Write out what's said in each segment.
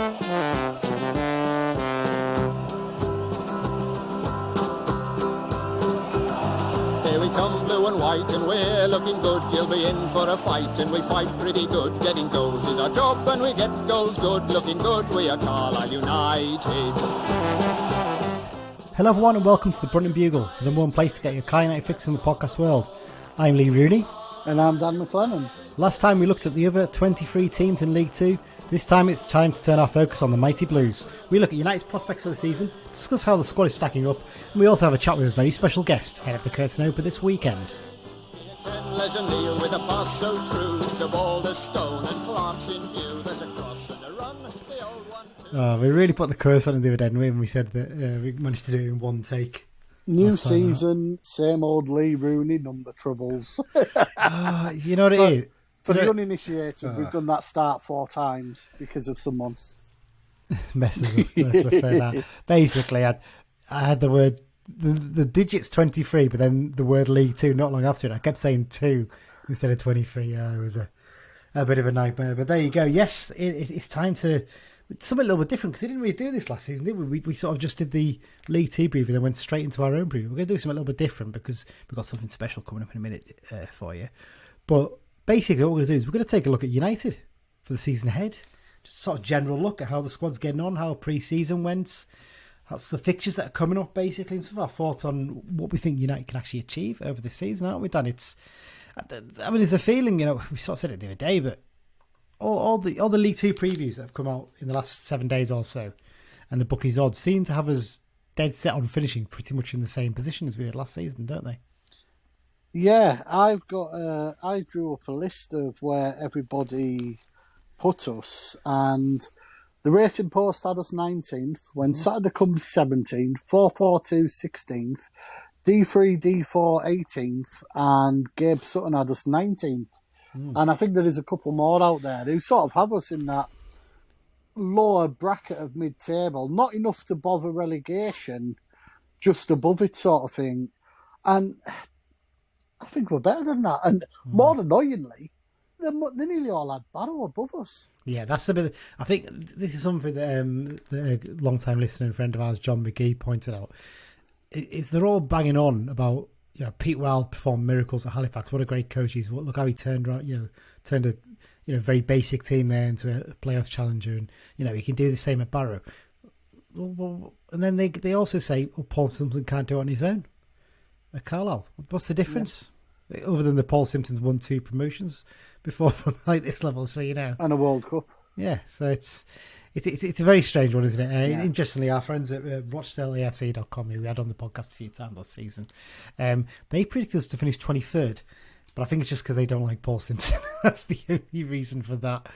Here we come, blue and white, and we're looking good. You'll be in for a fight, and we fight pretty good. Getting goals is our job, and we get goals good. Looking good, we are Carlisle United. Hello everyone and welcome to the Brunton Bugle, the number one place to get your Carlisle United fix in the podcast world. I'm Lee Rooney. And I'm Dan McLennan. Last time we looked at the other 23 teams in League 2. This time it's time to turn our focus on the Mighty Blues. We look at United's prospects for the season, discuss how the squad is stacking up, and we also have a chat with a very special guest head of the curtain open this weekend. We really put the curse on it the other day, didn't we, when we said that we managed to do it in one take. New season, same old Lee Rooney, number troubles. You know what it is? For the uninitiated, we've done that start 4 times because of someone. Messes up, let's say that. Basically, I had the word, the digits 23, but then the word League 2 not long after it. I kept saying 2 instead of 23. It was a bit of a nightmare. But there you go. Yes, it's time to... Something a little bit different, because we didn't really do this last season, did we? We sort of just did the League 2 preview and then went straight into our own preview. We're going to do something a little bit different because we've got something special coming up in a minute for you. But basically what we're going to do is we're going to take a look at United for the season ahead. Just sort of general look at how the squad's getting on, how pre-season went. That's the fixtures that are coming up, basically, and some of our thoughts on what we think United can actually achieve over this season, aren't we, Dan? There's a feeling, we sort of said it the other day, but all the League 2 previews that have come out in the last 7 days or so, and the bookies odds seem to have us dead set on finishing pretty much in the same position as we did last season, don't they? Yeah, I drew up a list of where everybody put us, and the Racing Post had us 19th, when Saturday comes 17th, 442 16th, D3 D4 18th, and Gabe Sutton had us 19th. And I think there is a couple more out there who sort of have us in that lower bracket of mid-table. Not enough to bother relegation, just above it sort of thing. And I think we're better than that. And more annoyingly, they nearly all had Barrow above us. Yeah, that's the bit. I think this is something that a long-time listener and friend of ours, John McGee, pointed out. Is they're all banging on about... Pete Wild performed miracles at Halifax. What a great coach he's. Look how he turned around. Turned a very basic team there into a playoff challenger, and he can do the same at Barrow. Well, and then they also say, Paul Simpson can't do it on his own at Carlisle. What's the difference? Yeah. Other than the Paul Simpson's won 2 promotions before from like this level, so and a World Cup. Yeah, so it's a very strange one, isn't it? Interestingly, our friends at RochdaleAFC.com, who we had on the podcast a few times last season, they predicted us to finish 23rd, but I think it's just because they don't like Paul Simpson. That's the only reason for that.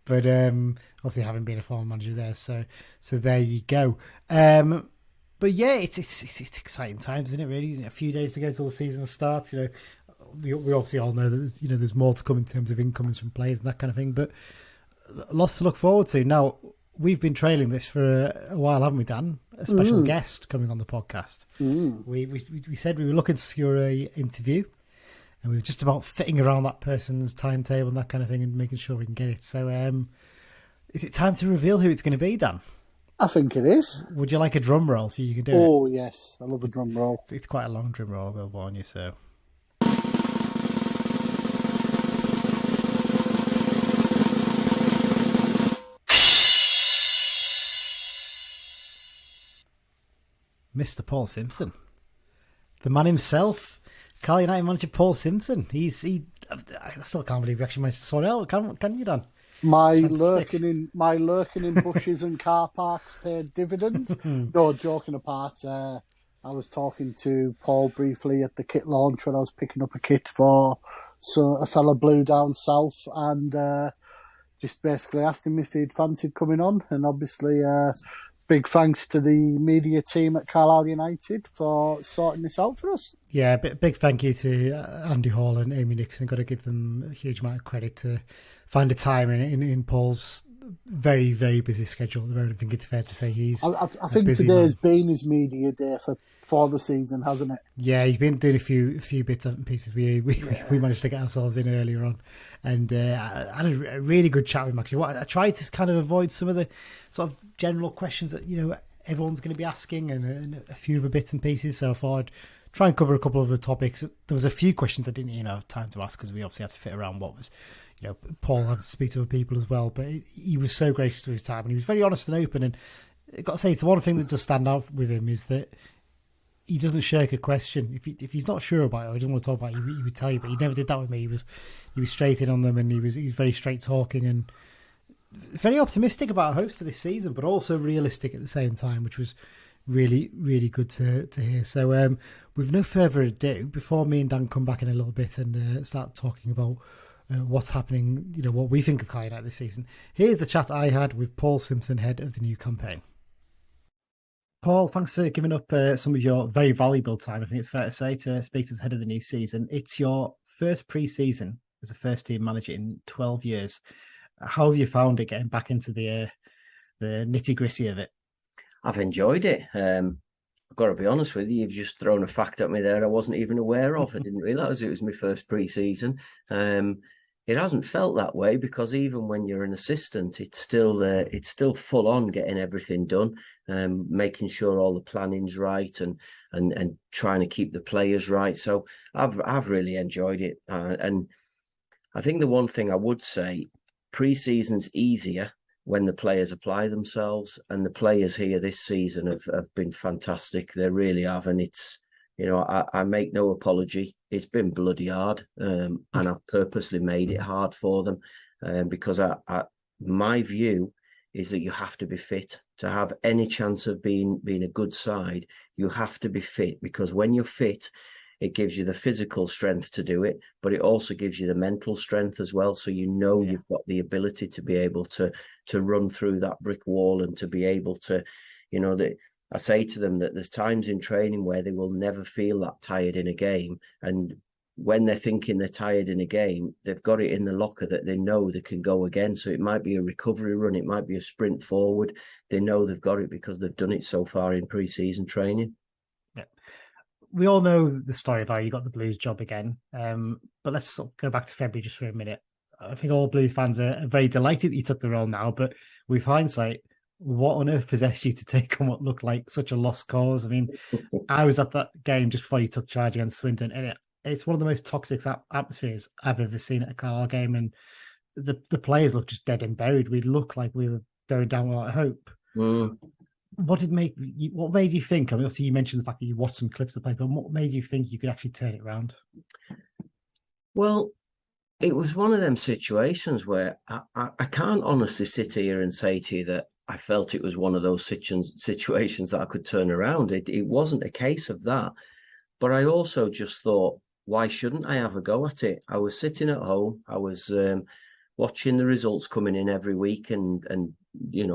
But obviously, having been a former manager there, so there you go. But yeah, it's exciting times, isn't it? Really, a few days to go till the season starts. We obviously all know that there's more to come in terms of incomings from players and that kind of thing, but lots to look forward to now. We've been trailing this for a while, haven't we, Dan? A special guest coming on the podcast. We said we were looking to secure an interview, and we were just about fitting around that person's timetable and that kind of thing and making sure we can get it. So is it time to reveal who it's going to be, Dan? I think it is. Would you like a drum roll so you can do it? Oh, yes. I love a drum roll. It's quite a long drum roll, I'll warn you, so... Mr. Paul Simpson, the man himself, Carlisle United manager Paul Simpson. I still can't believe we actually managed to sort it out. Can you, Dan? My lurking in bushes and car parks paid dividends. No, joking apart. I was talking to Paul briefly at the kit launch when I was picking up a kit for a fella blue down south, and just basically asked him if he'd fancied coming on, and obviously. Big thanks to the media team at Carlisle United for sorting this out for us. Yeah, big thank you to Andy Hall and Amy Nixon. Got to give them a huge amount of credit find a time in Paul's very, very busy schedule at the moment. I think it's fair to say he's I a think busy today's man. been his media day for the season, hasn't it? Yeah, he's been doing a few bits and pieces. We managed to get ourselves in earlier on, and I had a really good chat with him. Actually, I tried to kind of avoid some of the sort of general questions that everyone's going to be asking, and a few other bits and pieces. So I thought I'd try and cover a couple of the topics. There was a few questions I didn't have time to ask because we obviously had to fit around what was. Paul had to speak to other people as well, but he was so gracious with his time, and he was very honest and open. And I've got to say, the one thing that does stand out with him is that he doesn't shirk a question. If he's not sure about it or he doesn't want to talk about it, he would tell you. But he never did that with me. He was straight in on them, and he was very straight talking and very optimistic about hopes for this season, but also realistic at the same time, which was really, really good to hear. So, with no further ado, before me and Dan come back in a little bit and start talking about what's happening, what we think of Carl United this season, here's the chat I had with Paul Simpson, head of the new campaign. Paul, thanks for giving up some of your very valuable time, I think it's fair to say, to speak to us ahead of the new season. It's your first pre-season as a first-team manager in 12 years. How have you found it getting back into the nitty-gritty of it? I've enjoyed it. I've got to be honest with you, you've just thrown a fact at me there I wasn't even aware of. I didn't realise it was my first pre-season. It hasn't felt that way because even when you're an assistant, it's still full on getting everything done, making sure all the planning's right and trying to keep the players right. So I've really enjoyed it, and I think the one thing I would say, pre-season's easier when the players apply themselves, and the players here this season have been fantastic. They really have, and it's. I make no apology. It's been bloody hard, and I've purposely made it hard for them because my view is that you have to be fit to have any chance of being a good side. You have to be fit because when you're fit, it gives you the physical strength to do it, but it also gives you the mental strength as well. So you've got the ability to be able to run through that brick wall and to be able to, I say to them that there's times in training where they will never feel that tired in a game. And when they're thinking they're tired in a game, they've got it in the locker that they know they can go again. So it might be a recovery run. It might be a sprint forward. They know they've got it because they've done it so far in pre-season training. Yeah. We all know the story of how you got the Blues job again. But let's go back to February just for a minute. I think all Blues fans are very delighted that you took the role now, but with hindsight, what on earth possessed you to take on what looked like such a lost cause? I mean, I was at that game just before you took charge against Swindon, and it's one of the most toxic atmospheres I've ever seen at a Carlisle game, and the players look just dead and buried. We look like we were going down without hope. What made you think? I mean, obviously you mentioned the fact that you watched some clips of the play, but what made you think you could actually turn it around? Well, it was one of them situations where I can't honestly sit here and say to you that I felt it was one of those situations that I could turn around. It wasn't a case of that. But I also just thought, why shouldn't I have a go at it? I was sitting at home. I was watching the results coming in every week and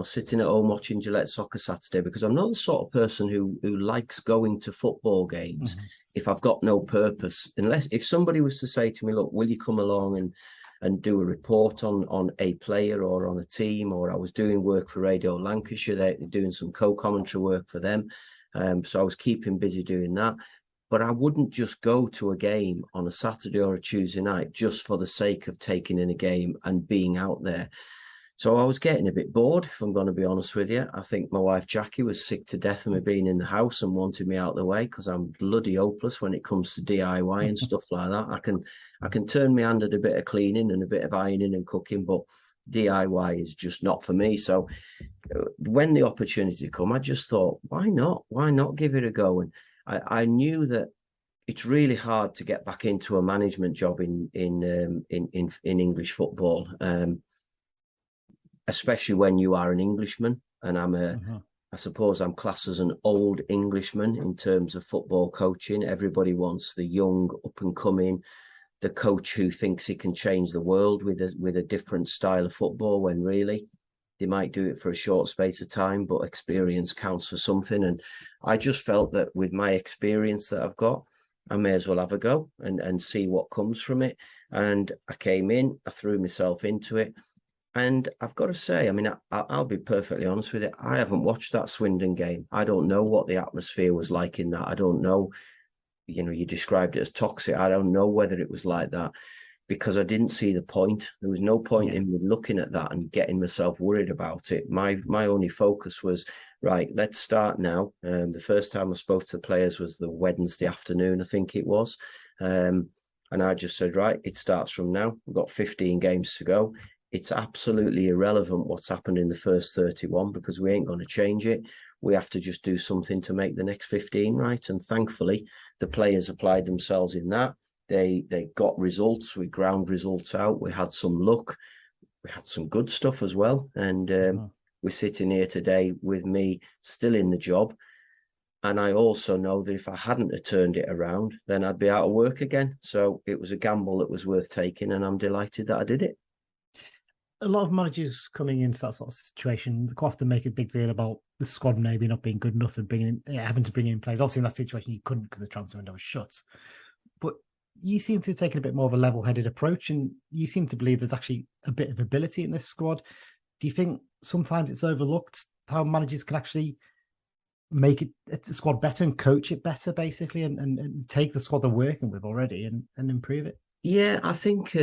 sitting at home watching Gillette Soccer Saturday because I'm not the sort of person who likes going to football games if I've got no purpose. Unless if somebody was to say to me, look, will you come along and do a report on a player or on a team, or I was doing work for Radio Lancashire, they're doing some co-commentary work for them. So I was keeping busy doing that. But I wouldn't just go to a game on a Saturday or a Tuesday night just for the sake of taking in a game and being out there. So I was getting a bit bored, if I'm going to be honest with you. I think my wife Jackie was sick to death of me being in the house and wanted me out of the way because I'm bloody hopeless when it comes to DIY and stuff like that. I can turn my hand at a bit of cleaning and a bit of ironing and cooking, but DIY is just not for me. So when the opportunity come, I just thought, why not? Why not give it a go? And I knew that it's really hard to get back into a management job in English football. Especially when you are an Englishman, and I suppose I'm classed as an old Englishman in terms of football coaching. Everybody wants the young, up and coming, the coach who thinks he can change the world with a different style of football, when really they might do it for a short space of time, but experience counts for something. And I just felt that with my experience that I've got, I may as well have a go and see what comes from it. And I came in, I threw myself into it. And I've got to say, I mean, I'll be perfectly honest with you. I haven't watched that Swindon game. I don't know what the atmosphere was like in that. I don't know, you described it as toxic. I don't know whether it was like that, because I didn't see the point. There was no point in me looking at that and getting myself worried about it. My only focus was, right, let's start now. The first time I spoke to the players was the Wednesday afternoon, I think it was. And I just said, right, it starts from now. We've got 15 games to go. It's absolutely irrelevant what's happened in the first 31, because we ain't going to change it. We have to just do something to make the next 15 right. And thankfully, the players applied themselves in that. They got results. We ground results out. We had some luck. We had some good stuff as well. And we're sitting here today with me still in the job. And I also know that if I hadn't have turned it around, then I'd be out of work again. So it was a gamble that was worth taking, and I'm delighted that I did it. A lot of managers coming into that sort of situation quite often make a big deal about the squad maybe not being good enough and having to bring in players. Obviously, in that situation, you couldn't because the transfer window was shut. But you seem to have taken a bit more of a level-headed approach, and you seem to believe there's actually a bit of ability in this squad. Do you think sometimes it's overlooked how managers can actually make the squad better and coach it better, basically, and take the squad they're working with already and improve it? Yeah, I think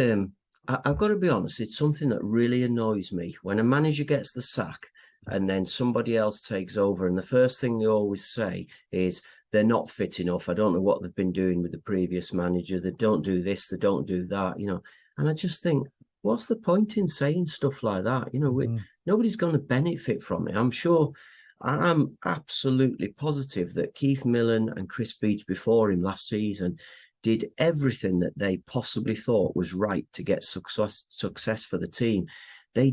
I've got to be honest, it's something that really annoys me when a manager gets the sack and then somebody else takes over. And the first thing they always say is they're not fit enough. I don't know what they've been doing with the previous manager. They don't do this, they don't do that, And I just think, what's the point in saying stuff like that? Nobody's going to benefit from it. I'm sure, I'm absolutely positive that Keith Millen and Chris Beech before him last season did everything that they possibly thought was right to get success for the team. They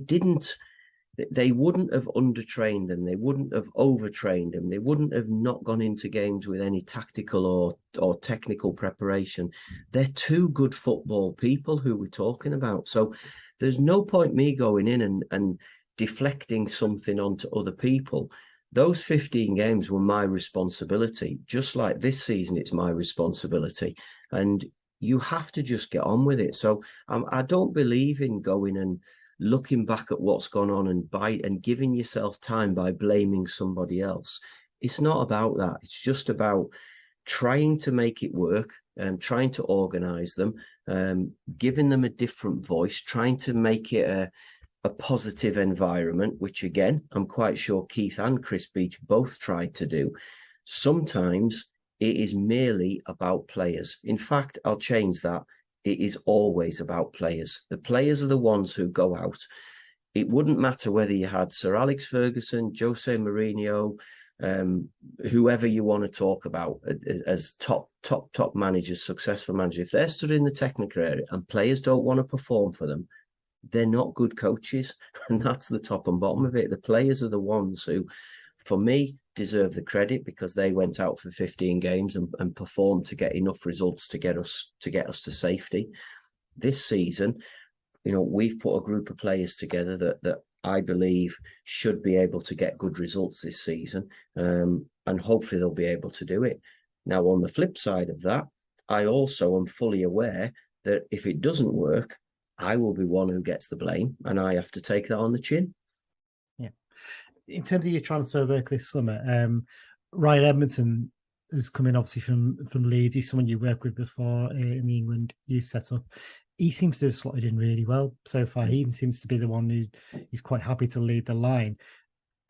wouldn't have undertrained them. They wouldn't have overtrained them. They wouldn't have not gone into games with any tactical or technical preparation. They're two good football people who we're talking about. So there's no point me going in and deflecting something onto other people. Those 15 games were my responsibility. Just like this season, it's my responsibility. And you have to just get on with it. So I don't believe in going and looking back at what's gone on and giving yourself time by blaming somebody else. It's not about that. It's just about trying to make it work and trying to organise them, giving them a different voice, trying to make it a positive environment, which again, I'm quite sure Keith and Chris Beech both tried to do. Sometimes it is merely about players. In fact, I'll change that. It is always about players. The players are the ones who go out. It wouldn't matter whether you had Sir Alex Ferguson, Jose Mourinho, whoever you want to talk about as top managers, successful managers. If they're stood in the technical area and players don't want to perform for them, they're not good coaches. And that's the top and bottom of it. The players are the ones who, for me, deserve the credit because they went out for 15 games and performed to get enough results to get us to safety. This season, we've put a group of players together that I believe should be able to get good results this season. And hopefully they'll be able to do it. Now, on the flip side of that, I also am fully aware that if it doesn't work, I will be one who gets the blame, and I have to take that on the chin. Yeah. In terms of your transfer work this summer, Ryan Edmondson has come in obviously from Leeds. He's someone you worked with before in the England youth setup. He seems to have slotted in really well so far. He seems to be the one who's quite happy to lead the line.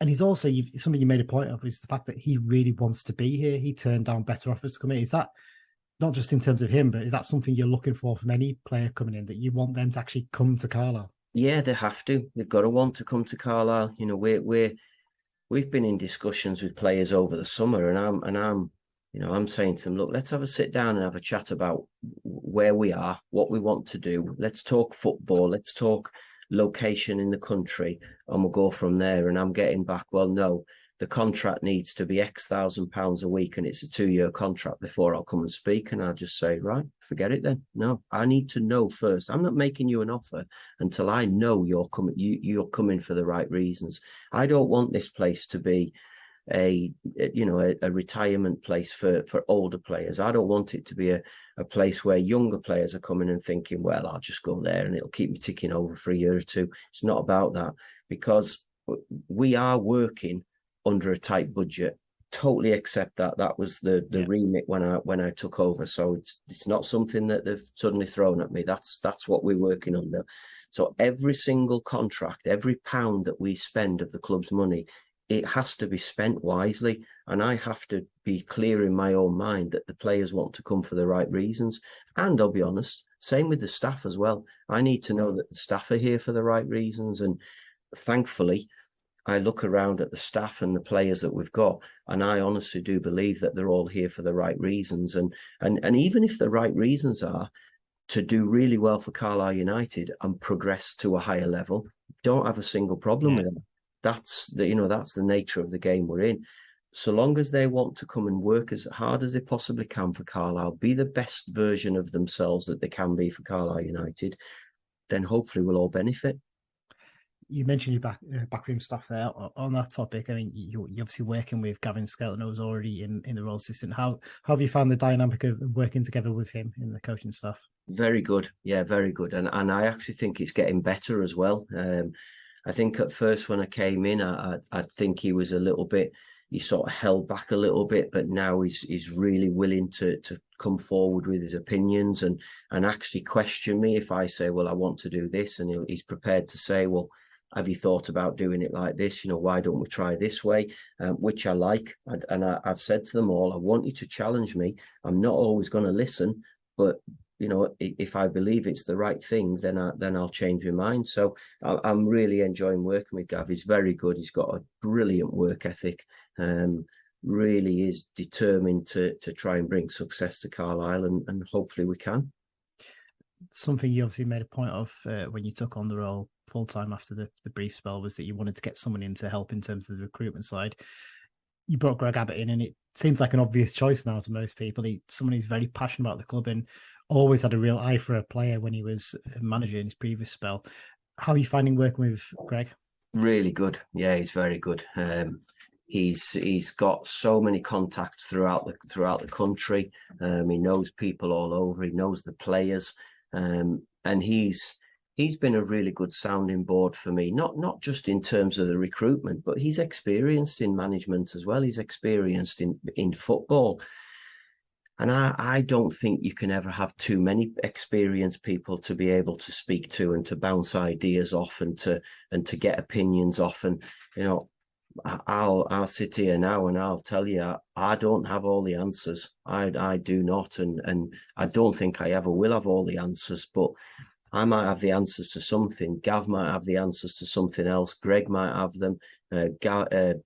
And he's also, something you made a point of is the fact that he really wants to be here. He turned down better offers to come in. Is that not just in terms of him, but is that something you're looking for from any player coming in, that you want them to actually come to Carlisle? Yeah, they have to. They've got to want to come to Carlisle. We've been in discussions with players over the summer, and I'm saying to them, look, let's have a sit down and have a chat about where we are, what we want to do. Let's talk football. Let's talk location in the country, and we'll go from there. And I'm getting back, well, no, the contract needs to be X £1,000 a week, and it's a 2-year contract before I'll come and speak. And I'll just say, right, forget it then. No, I need to know first. I'm not making you an offer until I know you're coming for the right reasons. I don't want this place to be a retirement place for older players. I don't want it to be a place where younger players are coming and thinking, well, I'll just go there and it'll keep me ticking over for a year or two. It's not about that, because we are working under a tight budget. Totally accept that. That was the remit when I took over. So it's not something that they've suddenly thrown at me. That's what we're working under. So every single contract, every pound that we spend of the club's money, it has to be spent wisely. And I have to be clear in my own mind that the players want to come for the right reasons. And I'll be honest, same with the staff as well. I need to know that the staff are here for the right reasons. And thankfully, I look around at the staff and the players that we've got, and I honestly do believe that they're all here for the right reasons. And even if the right reasons are to do really well for Carlisle United and progress to a higher level, don't have a single problem with that. That's the nature of the game we're in. So long as they want to come and work as hard as they possibly can for Carlisle, be the best version of themselves that they can be for Carlisle United, then hopefully we'll all benefit. You mentioned your backroom staff there. On that topic, I mean, you're obviously working with Gavin Skelton, who's already in the role assistant. How have you found the dynamic of working together with him in the coaching staff? Very good. Yeah, very good. And I actually think it's getting better as well. I think at first when I came in, I think he was a little bit, he sort of held back a little bit, but now he's really willing to come forward with his opinions and actually question me if I say, well, I want to do this. And he's prepared to say, well, have you thought about doing it like this? Why don't we try this way? Which I like. And I've said to them all, I want you to challenge me. I'm not always going to listen, but if I believe it's the right thing, then I'll change my mind. So I'm really enjoying working with Gav. He's very good. He's got a brilliant work ethic. Really is determined to try and bring success to Carlisle, and hopefully we can. Something you obviously made a point of when you took on the role full time after the brief spell was that you wanted to get someone in to help in terms of the recruitment side. You brought Greg Abbott in, and it seems like an obvious choice now to most people. Someone who's very passionate about the club and always had a real eye for a player when he was a manager in his previous spell. How are you finding working with Greg? Really good. Yeah, he's very good. He's got so many contacts throughout the country. He knows people all over. He knows the players, and he's been a really good sounding board for me. Not just in terms of the recruitment, but he's experienced in management as well. He's experienced in football. And I don't think you can ever have too many experienced people to be able to speak to and to bounce ideas off and to get opinions off. And I'll sit here now and I'll tell you I don't have all the answers. I do not, and I don't think I ever will have all the answers. But I might have the answers to something. Gav might have the answers to something else. Greg might have them.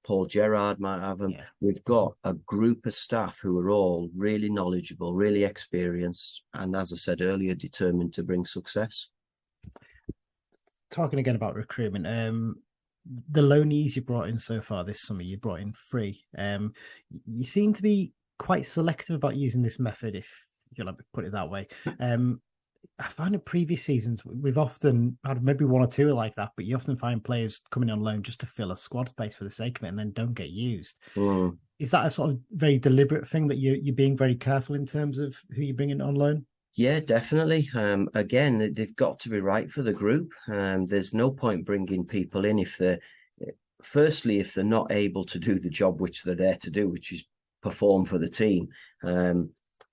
Paul Gerrard might have them. Yeah. We've got a group of staff who are all really knowledgeable, really experienced, and as I said earlier, determined to bring success. Talking again about recruitment, the loanees you brought in so far this summer, you brought in 3. You seem to be quite selective about using this method, if you'll put it that way. I found in previous seasons, we've often had maybe 1 or 2 like that, but you often find players coming on loan just to fill a squad space for the sake of it and then don't get used. Is that a sort of very deliberate thing that you're being very careful in terms of who you're bringing on loan? Yeah, definitely. Again, they've got to be right for the group. There's no point bringing people in if they're not able to do the job which they're there to do, which is perform for the team.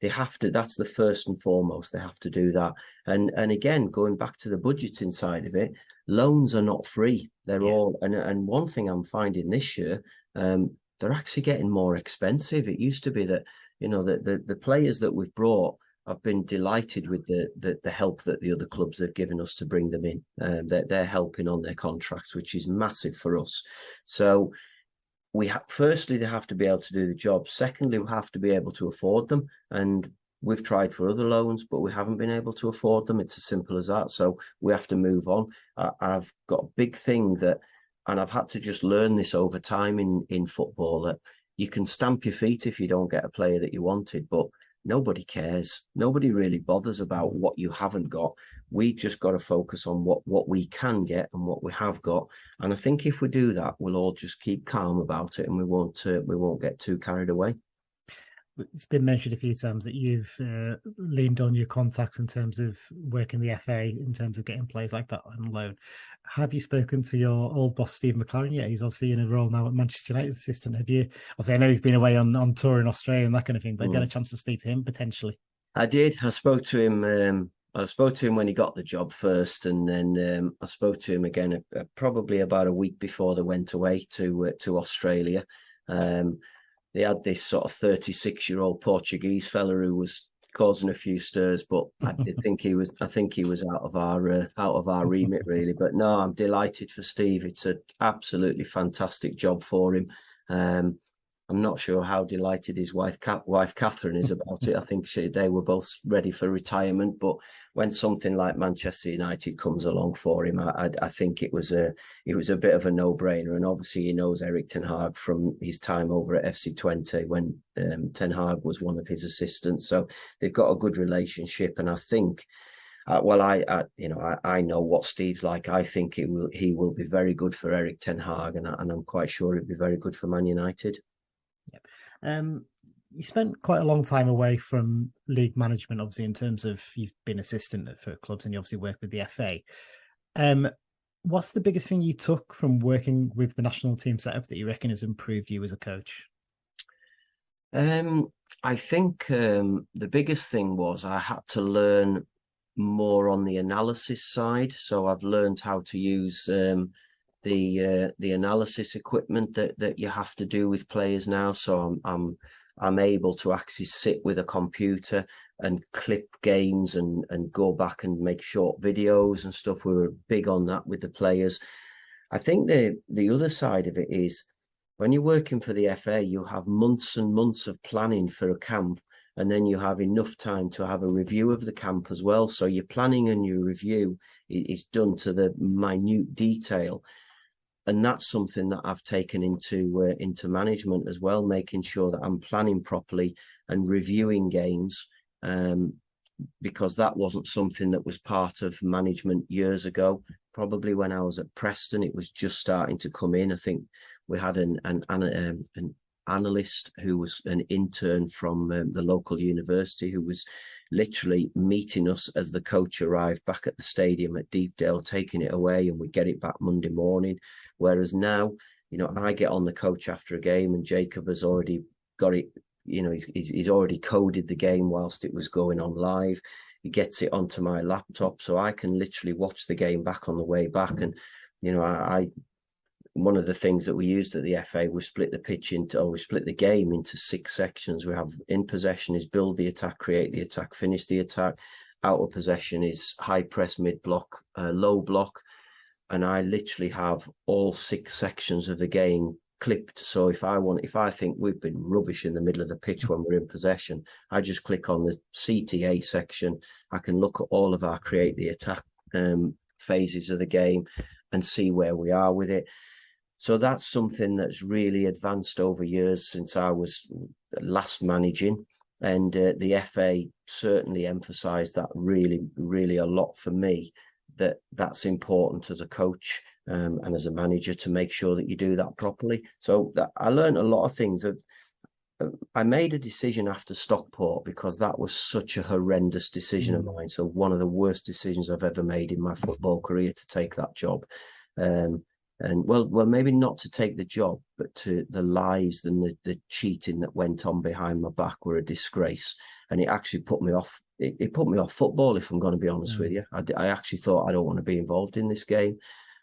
They have to. That's the first and foremost. They have to do that. And again, going back to the budgeting side of it, loans are not free. They're all. And one thing I'm finding this year, they're actually getting more expensive. It used to be that the players that we've brought, I've been delighted with the help that the other clubs have given us to bring them in. They're helping on their contracts, which is massive for us. So. Firstly, they have to be able to do the job. Secondly, we have to be able to afford them. And we've tried for other loans, but we haven't been able to afford them. It's as simple as that. So we have to move on. I've got a big thing and I've had to just learn this over time in football, that you can stamp your feet if you don't get a player that you wanted, but nobody cares. Nobody really bothers about what you haven't got. We just got to focus on what we can get and what we have got. And I think if we do that, we'll all just keep calm about it, and we won't get too carried away. It's been mentioned a few times that you've leaned on your contacts in terms of working the FA, in terms of getting players like that on loan. Have you spoken to your old boss, Steve McLaren, yet? He's obviously in a role now at Manchester United's assistant. Have you, obviously, I know he's been away on tour in Australia and that kind of thing, but have you had a chance to speak to him potentially? I did. I spoke to him. I spoke to him when he got the job first, and then I spoke to him again probably about a week before they went away to Australia. They had this sort of 36-year-old Portuguese fella who was causing a few stirs, but I think he was out of our remit really. But no, I'm delighted for Steve. It's an absolutely fantastic job for him. I'm not sure how delighted his wife Catherine is about it. I think they were both ready for retirement, but when something like Manchester United comes along for him, I think it was a bit of a no-brainer. And obviously he knows Erik ten Hag from his time over at FC20 when Ten Hag was one of his assistants. So they've got a good relationship, and I think. I know what Steve's like. I think he will be very good for Erik ten Hag, and I'm quite sure he'll be very good for Man United. You spent quite a long time away from league management, obviously, in terms of you've been assistant for clubs and you obviously work with the FA. What's the biggest thing you took from working with the national team setup that you reckon has improved you as a coach? I think the biggest thing was I had to learn more on the analysis side. So I've learned how to use the analysis equipment that you have to do with players now. So I'm able to actually sit with a computer and clip games and go back and make short videos and stuff. We were big on that with the players. I think the other side of it is when you're working for the FA, you have months and months of planning for a camp, and then you have enough time to have a review of the camp as well. So your planning and your review is done to the minute detail. And that's something that I've taken into management as well, making sure that I'm planning properly and reviewing games, because that wasn't something that was part of management years ago. Probably when I was at Preston, it was just starting to come in. I think we had an analyst who was an intern from the local university who was literally meeting us as the coach arrived back at the stadium at Deepdale, taking it away, and we get it back Monday morning. Whereas now, I get on the coach after a game and Jacob has already got it, he's already coded the game whilst it was going on live. He gets it onto my laptop, so I can literally watch the game back on the way back. And, one of the things that we used at the FA was split the game into 6 sections. We have in possession is build the attack, create the attack, finish the attack. Out of possession is high press, mid block, low block. And I literally have all 6 sections of the game clipped. So if I think we've been rubbish in the middle of the pitch when we're in possession, I just click on the CTA section. I can look at all of our create the attack phases of the game and see where we are with it. So that's something that's really advanced over years since I was last managing. And the FA certainly emphasised that really, really a lot for me, that's important as a coach and as a manager to make sure that you do that properly. So I learned a lot of things. I made a decision after Stockport because that was such a horrendous decision of mine. So one of the worst decisions I've ever made in my football career to take that job. And well, maybe not to take the job, but to the lies and the cheating that went on behind my back were a disgrace. And it actually put me off. It put me off football, if I'm going to be honest with you. I actually thought I don't want to be involved in this game.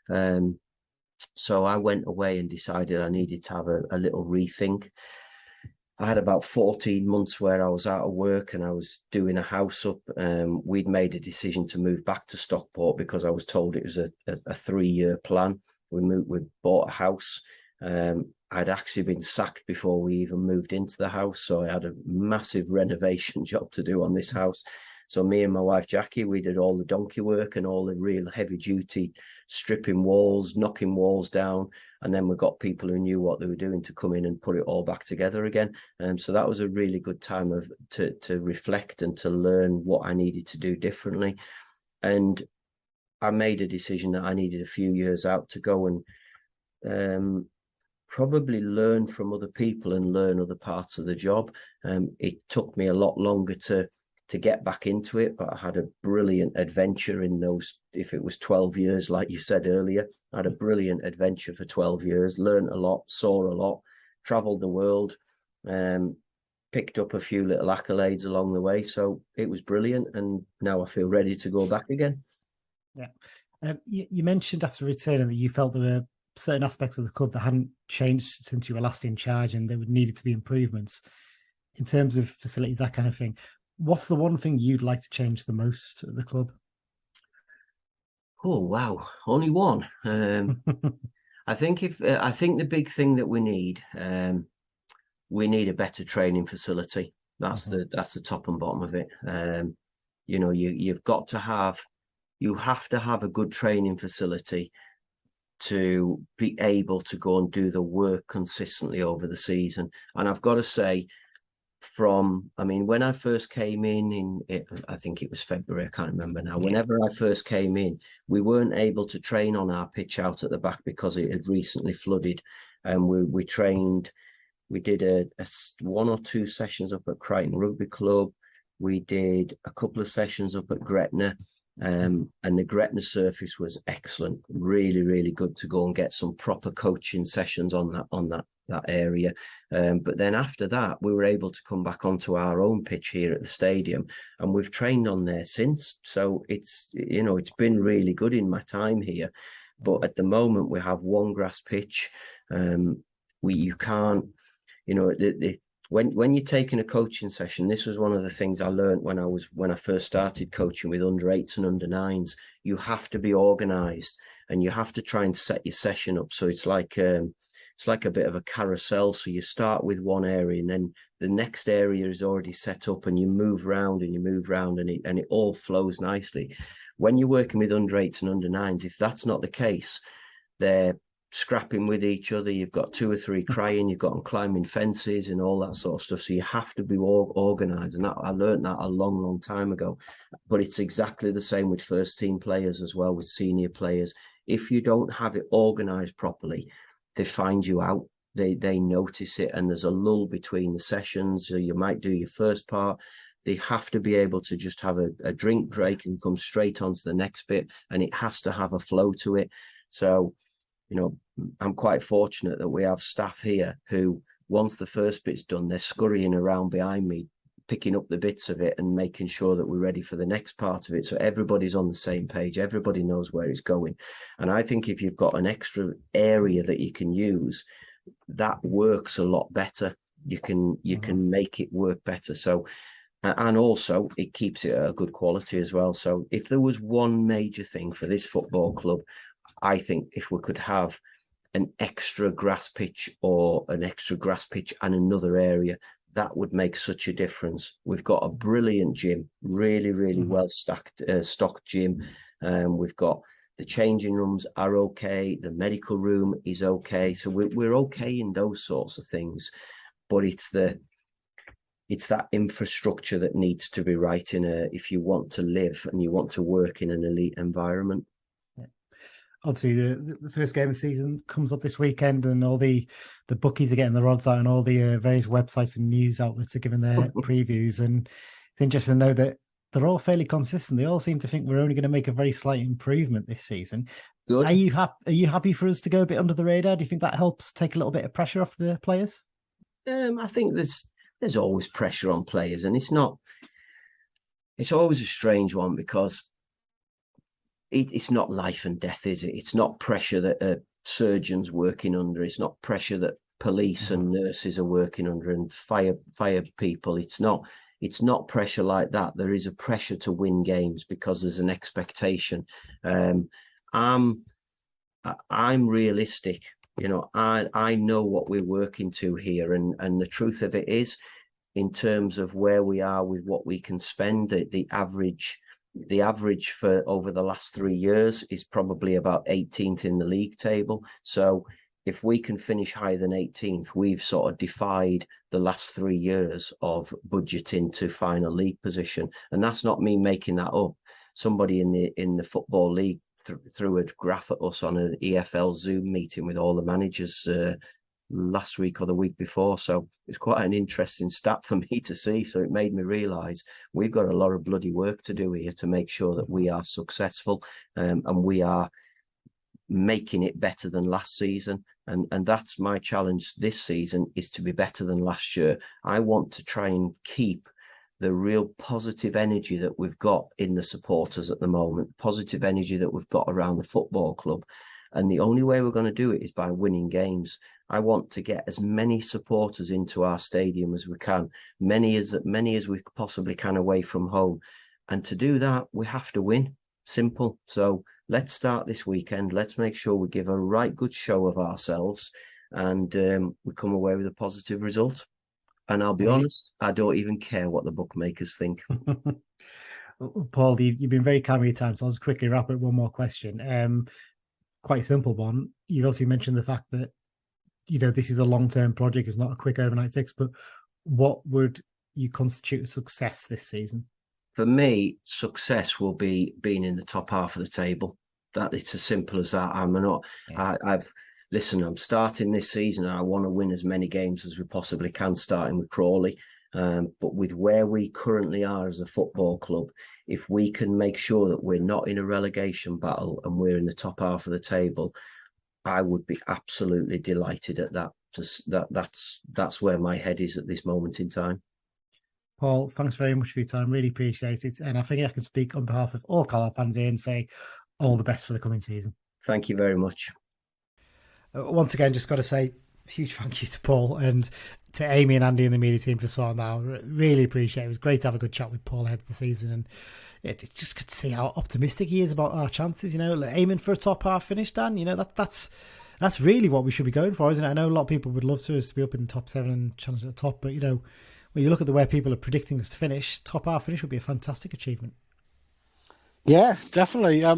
So I went away and decided I needed to have a little rethink. I had about 14 months where I was out of work and I was doing a house up. We'd made a decision to move back to Stockport because I was told it was a 3-year plan. We bought a house. I'd actually been sacked before we even moved into the house. So I had a massive renovation job to do on this house. So me and my wife Jackie, we did all the donkey work and all the real heavy duty stripping walls, knocking walls down, and then we got people who knew what they were doing to come in and put it all back together again. So that was a really good time to reflect and to learn what I needed to do differently. And I made a decision that I needed a few years out to go and probably learn from other people and learn other parts of the job. It took me a lot longer to get back into it, but I had a brilliant adventure in those, if it was 12 years, like you said earlier, I had a brilliant adventure for 12 years, learned a lot, saw a lot, traveled the world, picked up a few little accolades along the way. So it was brilliant. And now I feel ready to go back again. Yeah. You mentioned after returning that you felt there were certain aspects of the club that hadn't changed since you were last in charge and there would needed to be improvements in terms of facilities, that kind of thing. What's the one thing you'd like to change the most at the club? Oh, wow. Only one. I think the big thing that we need a better training facility. That's the top and bottom of it. You have to have a good training facility to be able to go and do the work consistently over the season. And I've got to say, when I first came in I think it was February, I can't remember now. Whenever I first came in, we weren't able to train on our pitch out at the back because it had recently flooded. And we trained, we did a 1 or 2 sessions up at Crichton Rugby Club. We did a couple of sessions up at Gretna. And the Gretna surface was excellent, really, really good to go and get some proper coaching sessions on that area. But then after that, we were able to come back onto our own pitch here at the stadium, and we've trained on there since. So it's been really good in my time here. But at the moment, we have one grass pitch. You can't, when you're taking a coaching session, this was one of the things I learned when I first started coaching with under 8s and under 9s. You have to be organised, and you have to try and set your session up so it's like a bit of a carousel. So you start with one area, and then the next area is already set up, and you move round and it all flows nicely. When you're working with under 8s and under 9s, if that's not the case, they're scrapping with each other. You've got 2 or 3 crying, you've got them climbing fences and all that sort of stuff. So you have to be organised, and I learned that a long time ago. But it's exactly the same with first team players as well, with senior players. If you don't have it organised properly, they find you out. They notice it, and there's a lull between the sessions. So you might do your first part. They have to be able to just have a drink break and come straight onto the next bit, and it has to have a flow to it. So I'm quite fortunate that we have staff here who, once the first bit's done, they're scurrying around behind me, picking up the bits of it and making sure that we're ready for the next part of it. So everybody's on the same page. Everybody knows where it's going. And I think if you've got an extra area that you can use, that works a lot better. You can make it work better. So, and also it keeps it at a good quality as well. So if there was one major thing for this football club, I think if we could have an extra grass pitch or an extra grass pitch and another area, that would make such a difference. We've got a brilliant gym, really, really well stocked gym. We've got the changing rooms are okay. The medical room is okay. So we're okay in those sorts of things. But it's that infrastructure that needs to be right if you want to live and you want to work in an elite environment. Obviously, the first game of the season comes up this weekend, and all the bookies are getting their odds out, and all the various websites and news outlets are giving their previews. And it's interesting to know that they're all fairly consistent. They all seem to think we're only going to make a very slight improvement this season. Good. Are you happy for us to go a bit under the radar? Do you think that helps take a little bit of pressure off the players? I think there's always pressure on players, and it's always a strange one because it's not life and death, is it? It's not pressure that a surgeon's working under. It's not pressure that police and nurses are working under, and fire people. It's not pressure like that. There is a pressure to win games because there's an expectation. I'm realistic. I know what we're working to here, and the truth of it is, in terms of where we are with what we can spend. The average for over the last 3 years is probably about 18th in the league table. So if we can finish higher than 18th, we've sort of defied the last 3 years of budgeting to final league position. And that's not me making that up. Somebody in the Football League threw a graph at us on an EFL Zoom meeting with all the managers last week or the week before. So it's quite an interesting stat for me to see. So it made me realise we've got a lot of bloody work to do here to make sure that we are successful, and we are making it better than last season. And that's my challenge this season, is to be better than last year. I want to try and keep the real positive energy that we've got in the supporters at the moment, positive energy that we've got around the football club. And the only way we're going to do it is by winning games. I want to get as many supporters into our stadium as we can, many as we possibly can away from home. And to do that, we have to win. Simple. So let's start this weekend. Let's make sure we give a right good show of ourselves, and we come away with a positive result. And I'll be honest, I don't even care what the bookmakers think. Paul, you've been very kind with your time, so I'll just quickly wrap up with one more question. Quite a simple one. You obviously mentioned the fact that, this is a long-term project, it's not a quick overnight fix, but what would you constitute success this season? For me, success will be being in the top half of the table. That it's as simple as that. I'm starting this season and I want to win as many games as we possibly can, starting with Crawley. But with where we currently are as a football club, if we can make sure that we're not in a relegation battle and we're in the top half of the table, I would be absolutely delighted at that. That's where my head is at this moment in time. Paul, thanks very much for your time. Really appreciate it. And I think I can speak on behalf of all Carlisle fans here and say all the best for the coming season. Thank you very much. Once again, just got to say huge thank you to Paul and to Amy and Andy and the media team for sorting that out. Really appreciate it. It was great to have a good chat with Paul ahead of the season, and it's just good to see how optimistic he is about our chances. Aiming for a top half finish, Dan. That's really what we should be going for, isn't it? I know a lot of people would love us to be up in the top 7 and challenge at the top, but when you look at the way people are predicting us to finish, top half finish would be a fantastic achievement. Yeah, definitely. I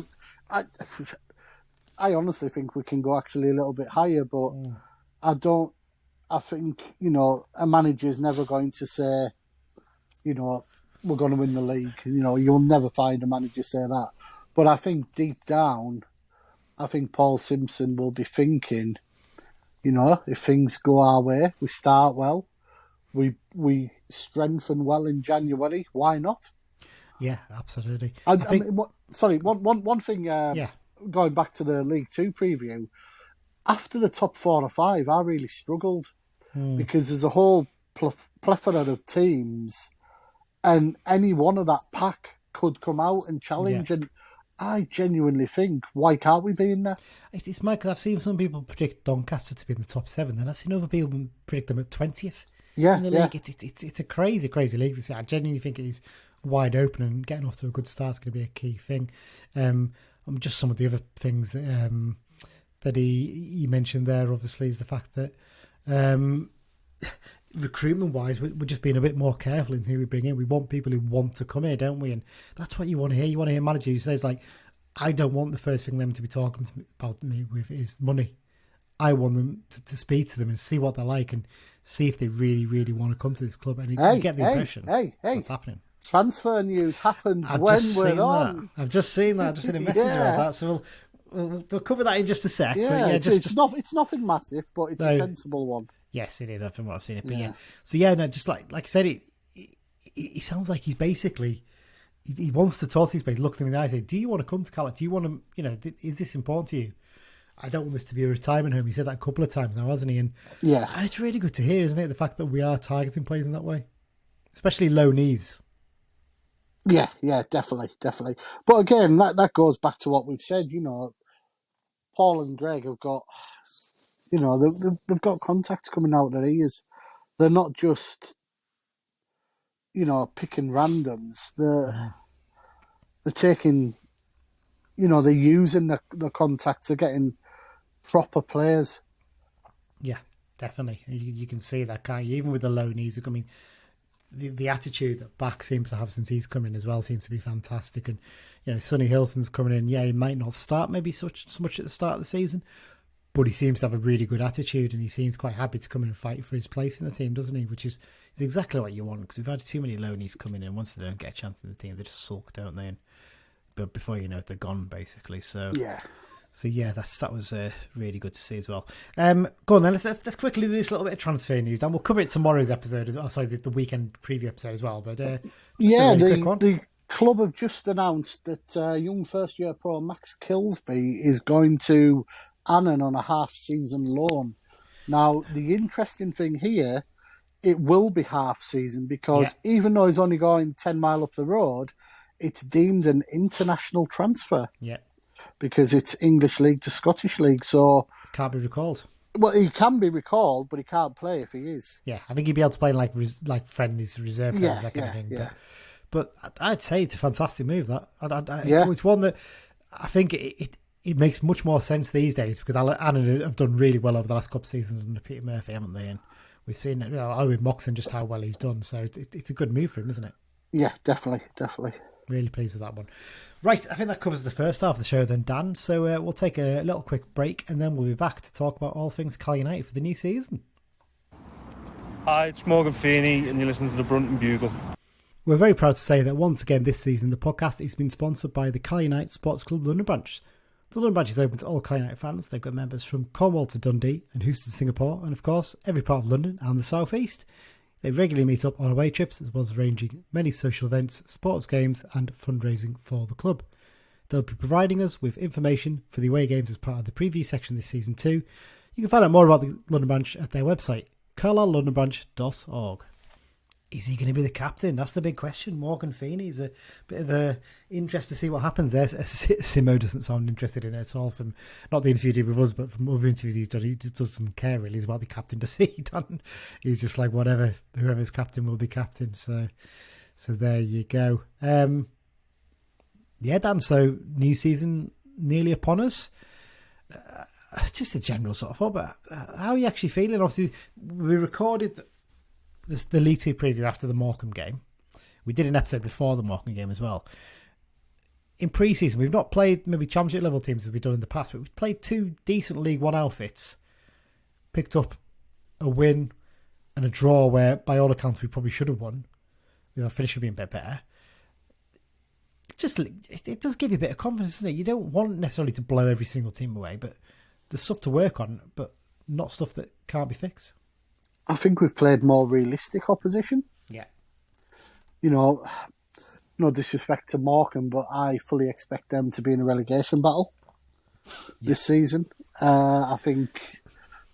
honestly think we can go actually a little bit higher, but I think, a manager's never going to say, we're going to win the league. You'll never find a manager say that. But I think deep down, I think Paul Simpson will be thinking, if things go our way, we start well, we strengthen well in January, why not? Yeah, absolutely. One thing, going back to the League Two preview, after the top 4 or 5, I really struggled because there's a whole plethora of teams, and any one of that pack could come out and challenge. Yeah. And I genuinely think, why can't we be in there? It's mad because I've seen some people predict Doncaster to be in the top 7, and I've seen other people predict them at 20th. Yeah, in the league. It's a crazy, crazy league. I genuinely think it is wide open, and getting off to a good start is going to be a key thing. Just some of the other things that he mentioned there, obviously, is the fact that recruitment-wise, we're just being a bit more careful in who we bring in. We want people who want to come here, don't we? And that's what you want to hear. You want to hear a manager who says, I don't want the first thing them to be talking about me with is money. I want them to speak to them and see what they're like and see if they really, really want to come to this club. And you get the impression that's happening. Transfer news happens when we're on. I've just seen that. I've just seen a message of that. So we'll cover that in just a sec. Yeah, it's nothing massive, but it's a sensible one. Yes, it is. From what I've seen it, but just like I said, it sounds like he's basically he wants to talk to these people, look them in the eye, and say, "Do you want to come to Carlisle? Do you want to? Is this important to you? I don't want this to be a retirement home." He said that a couple of times now, hasn't he? And it's really good to hear, isn't it? The fact that we are targeting players in that way, especially low knees. Yeah, definitely. But again, that goes back to what we've said. Paul and Greg have got, they've got contacts coming out their ears. They're not just, picking randoms. They're taking, they're using the contacts. They're getting proper players. Yeah, definitely. You can see that, can't you? Even with the low knees, the attitude that Back seems to have since he's come in as well seems to be fantastic. And Sonny Hilton's coming in. Yeah, he might not start maybe so much at the start of the season, but he seems to have a really good attitude, and he seems quite happy to come in and fight for his place in the team, doesn't he? Which is exactly what you want, because we've had too many loanies coming in. Once they don't get a chance in the team, they just sulk, don't they? But before you know it, they're gone, basically. So yeah, that was really good to see as well. Go on then, let's quickly do this little bit of transfer news. And we'll cover it tomorrow's episode, the weekend preview episode as well. But the club have just announced that young first-year pro Max Kilsby is going to Annan on a half-season loan. Now, the interesting thing here, it will be half-season because even though he's only going 10 mile up the road, it's deemed an international transfer. Yeah. Because it's English League to Scottish League, so... Can't be recalled. Well, he can be recalled, but he can't play if he is. Yeah, I think he'd be able to play in like friendlies, reserve games, that kind of thing. Yeah. But I'd say it's a fantastic move, that. It's one that I think it makes much more sense these days, because Annan have done really well over the last couple of seasons under Peter Murphy, haven't they? And we've seen Owen Moxon just how well he's done, so it's a good move for him, isn't it? Yeah, definitely. Really pleased with that one. Right, I think that covers the first half of the show then, Dan. So we'll take a little quick break, and then we'll be back to talk about all things Cal United for the new season. Hi, it's Morgan Feeney, and you're listening to the Brunton Bugle. We're very proud to say that once again this season the podcast has been sponsored by the Cal United Sports Club London branch. The London branch is open to all Cal United fans. They've got members from Cornwall to Dundee and Houston, Singapore, and of course every part of London and the South East. They regularly meet up on away trips, as well as arranging many social events, sports games and fundraising for the club. They'll be providing us with information for the away games as part of the preview section this season too. You can find out more about the London branch at their website, carlisle.londonbranch.org. Is he going to be the captain? That's the big question. Morgan Feeney is a bit of a interest to see what happens there. Simmo doesn't sound interested in it at all, from not the interview he did with us, but from other interviews he's done. He doesn't care really about the captain to see done. He's just like, whatever, whoever's captain will be captain. So there you go. Yeah, Dan, so new season nearly upon us. Just a general sort of thought, but how are you actually feeling? Obviously, we recorded the League Two preview after the Morecambe game. We did an episode before the Morecambe game as well. In pre-season, we've not played maybe championship level teams as we've done in the past, but we've played two decent League One outfits, picked up a win and a draw where, by all accounts, we probably should have won. Our finish would be a bit better. It does give you a bit of confidence, doesn't it? You don't want necessarily to blow every single team away, but there's stuff to work on, but not stuff that can't be fixed. I think we've played more realistic opposition. Yeah. No disrespect to Morecambe, but I fully expect them to be in a relegation battle this season. I think,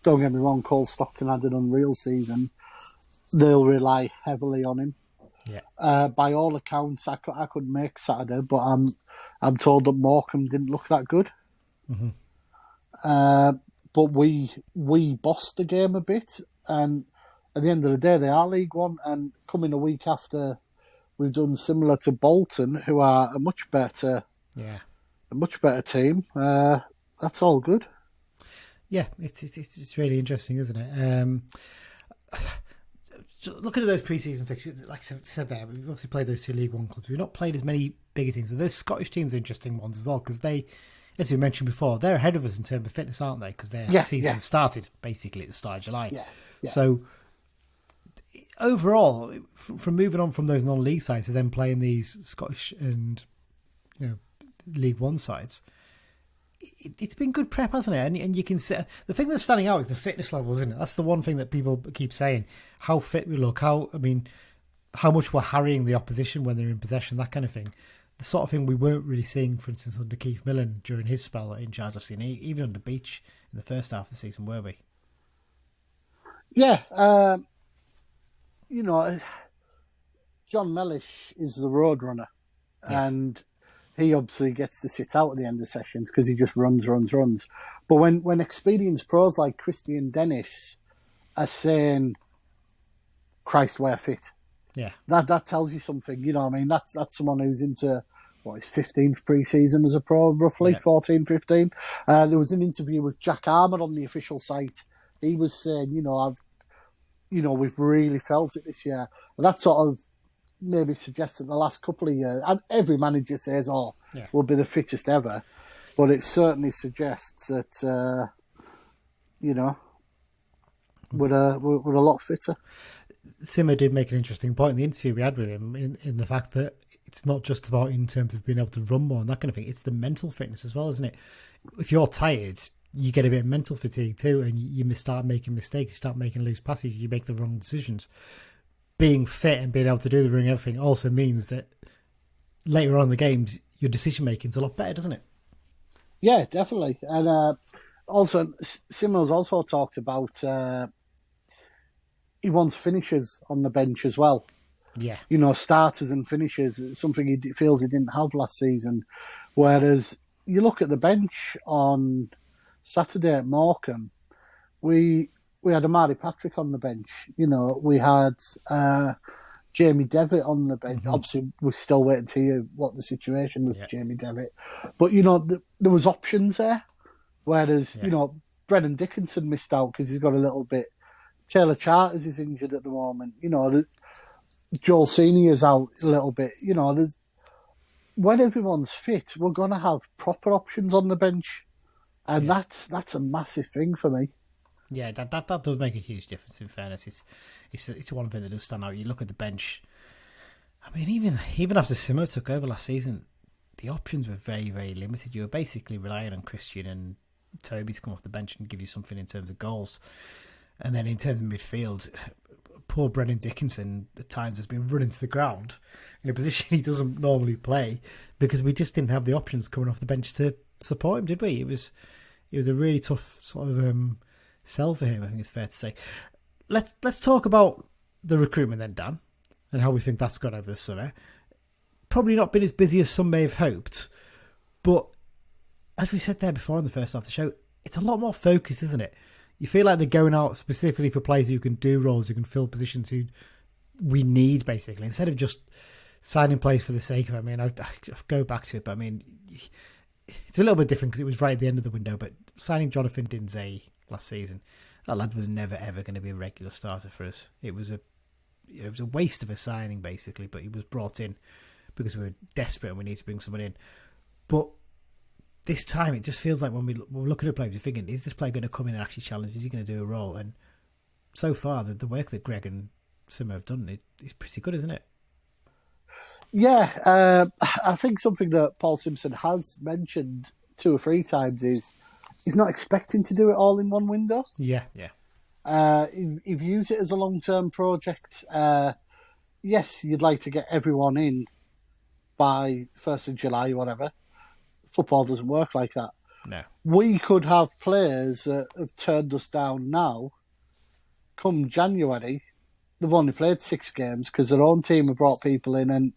don't get me wrong, Cole Stockton had an unreal season. They'll rely heavily on him. Yeah. By all accounts, I could make Saturday, but I'm told that Morecambe didn't look that good. Mm-hmm. But we bossed the game a bit, and at the end of the day, they are League One, and coming a week after, we've done similar to Bolton, who are a much better team. That's all good. Yeah, it's really interesting, isn't it? So looking at those pre-season fixtures, like I said there, we've obviously played those two League One clubs. We've not played as many bigger teams, but those Scottish teams are interesting ones as well, because they, as we mentioned before, they're ahead of us in terms of fitness, aren't they? Because their season started basically at the start of July. Yeah. So overall, from moving on from those non-league sides to then playing these Scottish and League One sides, it's been good prep, hasn't it? And you can see the thing that's standing out is the fitness levels, isn't it? That's the one thing that people keep saying. How fit we look, how much we're harrying the opposition when they're in possession, that kind of thing. The sort of thing we weren't really seeing, for instance, under Keith Millen during his spell in charge of scene, even under Beach in the first half of the season, were we? Yeah. John Mellish is the road runner, and he obviously gets to sit out at the end of sessions because he just runs. But when experienced pros like Christian Dennis are saying, Christ, we're fit. Yeah. That tells you something, That's someone who's into, his 15th pre-season as a pro, roughly, 14, 15. There was an interview with Jack Armour on the official site. He was saying, we've really felt it this year. And that sort of maybe suggests that the last couple of years, and every manager says, we'll be the fittest ever. But it certainly suggests that, we're a lot fitter. Simmo did make an interesting point in the interview we had with him in the fact that it's not just about in terms of being able to run more and that kind of thing. It's the mental fitness as well, isn't it? If you're tired, you get a bit of mental fatigue too, and you start making mistakes, you start making loose passes, you make the wrong decisions. Being fit and being able to do the running and everything also means that later on in the games, your decision making's a lot better, doesn't it? Yeah, definitely. And also, Simmo's also talked about he wants finishers on the bench as well. Yeah. Starters and finishers, something he feels he didn't have last season. Whereas you look at the bench on Saturday at Morecambe, we had Amari Patrick on the bench. We had Jamie Devitt on the bench. Mm-hmm. Obviously, we're still waiting to hear what the situation with Jamie Devitt. But, there was options there. Whereas, Brennan Dickinson missed out because he's got a little bit... Taylor Charters is injured at the moment. Joel Senior's out a little bit. When everyone's fit, we're going to have proper options on the bench. And that's a massive thing for me. Yeah, that does make a huge difference, in fairness. It's one thing that does stand out. You look at the bench. I mean, even after Simmo took over last season, the options were very, very limited. You were basically relying on Christian and Toby to come off the bench and give you something in terms of goals. And then in terms of midfield, poor Brennan Dickinson at times has been running to the ground in a position he doesn't normally play because we just didn't have the options coming off the bench to support him, did we? It was a really tough sort of sell for him, I think it's fair to say. Let's talk about the recruitment then, Dan, and how we think that's gone over the summer. Probably not been as busy as some may have hoped, but as we said there before in the first half of the show, it's a lot more focused, isn't it? You feel like they're going out specifically for players who can do roles, who can fill positions who we need, basically, instead of just signing players for the sake of it. I mean, I go back to it, but I mean, it's a little bit different because it was right at the end of the window, but signing Jonathan Dinzey last season, that lad was never, ever going to be a regular starter for us. It was a waste of a signing, basically, but he was brought in because we were desperate and we need to bring someone in. But this time, it just feels like when we're looking at players, we're thinking, is this player going to come in and actually challenge? Is he going to do a role? And so far, the work that Greg and Simmo have done is pretty good, isn't it? Yeah, I think something that Paul Simpson has mentioned 2 or 3 times is he's not expecting to do it all in one window. Yeah. He views it as a long-term project. Yes, you'd like to get everyone in by 1st of July, whatever. Football doesn't work like that. No. We could have players that have turned us down now. Come January, they've only played 6 games because their own team have brought people in, and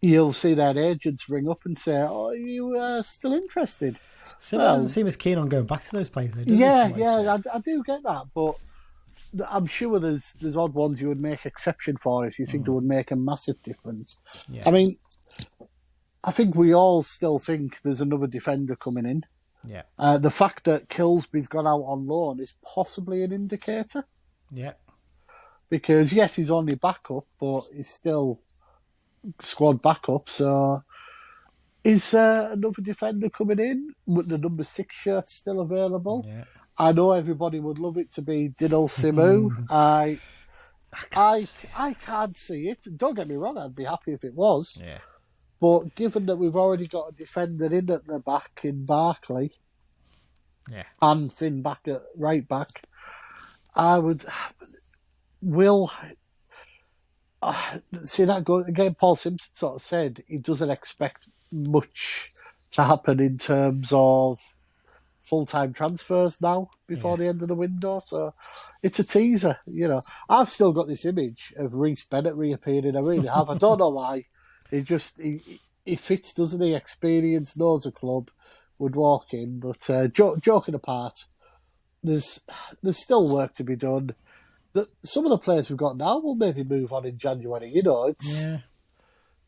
you'll see their agents ring up and say, "Oh, you still interested?" Simmo doesn't seem as keen on going back to those players, though, does he? I do get that, but I'm sure there's odd ones you would make exception for if you think they would make a massive difference. Yeah. I mean, I think we all still think there's another defender coming in. Yeah. The fact that Kilsby's gone out on loan is possibly an indicator. Yeah. Because, yes, he's only backup, but he's still squad backup. So, is another defender coming in? With the number 6 shirt still available? Yeah. I know everybody would love it to be Diddle Simmo. I can't see it. Don't get me wrong, I'd be happy if it was. Yeah. But given that we've already got a defender in at the back in Barkley, and Finn back at right back, see that go again. Paul Simpson sort of said he doesn't expect much to happen in terms of full-time transfers now before the end of the window. So it's a teaser, I've still got this image of Reece Bennett reappearing. I really have. I don't know why. He fits, doesn't he? Experience, knows the club, would walk in. But joking apart, there's still work to be done. Some of the players we've got now will maybe move on in January.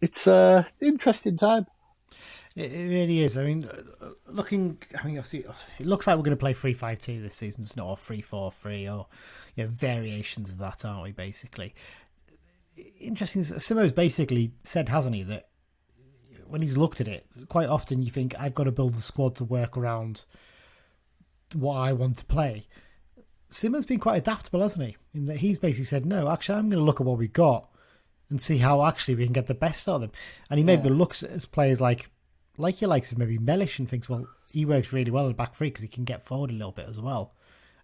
It's an interesting time. It really is. I mean, obviously, it looks like we're going to play 3-5-2 this season. It's not a 3-4-3 or variations of that, aren't we? Basically, interesting. Simmo's basically said, hasn't he, that when he's looked at it, quite often you think I've got to build a squad to work around what I want to play. Simmo's been quite adaptable, hasn't he? In that he's basically said, no, actually, I'm going to look at what we've got and see how actually we can get the best out of them. And he maybe looks at players like he likes maybe Mellish and thinks, well, he works really well in the back three because he can get forward a little bit as well.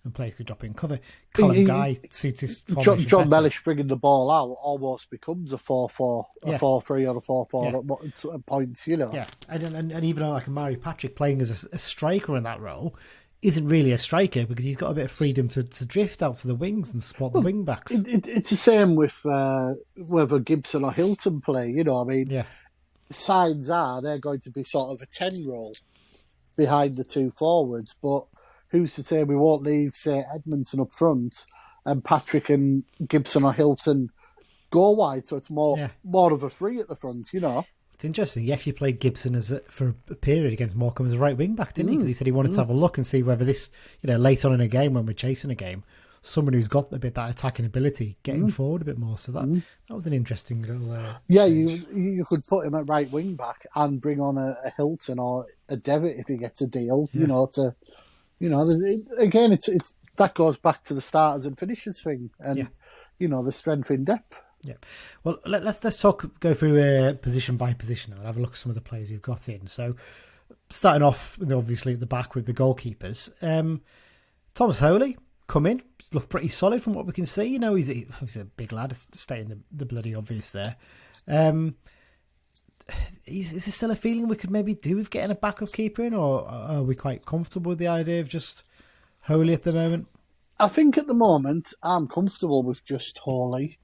And players could drop in cover. Callum Guy suits his formation John better. Mellish bringing the ball out almost becomes a 4-4, a 4-3 or a 4-4 at points, Yeah, and even like Amari Patrick playing as a striker in that role isn't really a striker because he's got a bit of freedom to drift out to the wings and spot the wing backs. It's the same with whether Gibson or Hilton play. Signs are they're going to be sort of a 10 role behind the two forwards, but who's to say we won't leave, say, Edmondson up front and Patrick and Gibson or Hilton go wide, so it's more of a free at the front, It's interesting. He actually played Gibson for a period against Morecambe as a right wing back, didn't he? Because he said he wanted to have a look and see whether this, late on in a game when we're chasing a game, someone who's got a bit that attacking ability, getting forward a bit more. So that was an interesting little. You could put him at right wing back and bring on a Hilton or a Devitt if he gets a deal. Again, it's that goes back to the starters and finishers thing, and the strength in depth. Yeah, well, let's go through position by position and have a look at some of the players we've got in. So, starting off, obviously at the back with the goalkeepers, Thomas Holy come in, look pretty solid from what we can see. He's a big lad, stating the bloody obvious there. Is there still a feeling we could maybe do with getting a backup keeper in, or are we quite comfortable with the idea of just Holy at the moment? I think at the moment I'm comfortable with just Holy.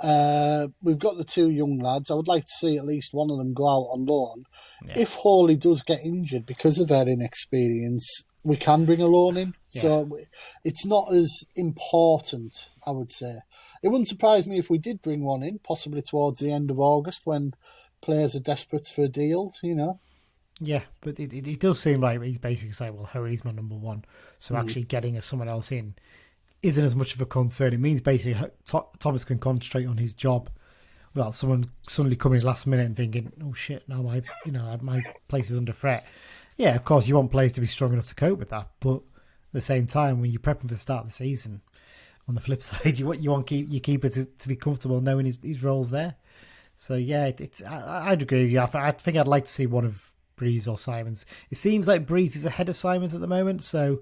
We've got the two young lads. I would like to see at least one of them go out on loan. Yeah. If Hawley does get injured because of their inexperience, we can bring a loan in. Yeah. So it's not as important, I would say. It wouldn't surprise me if we did bring one in, possibly towards the end of August when players are desperate for deals, Yeah, but it does seem like he's basically saying, well, Hawley's my number one. So actually getting someone else in isn't as much of a concern. It means basically Thomas can concentrate on his job. Well, someone suddenly coming last minute and thinking, "Oh shit, now my place is under threat." Yeah, of course you want players to be strong enough to cope with that, but at the same time, when you're prepping for the start of the season, on the flip side, you want your keeper to be comfortable knowing his role's there. So yeah, I'd agree with you. I think I'd like to see one of Breeze or Simons. It seems like Breeze is ahead of Simons at the moment, so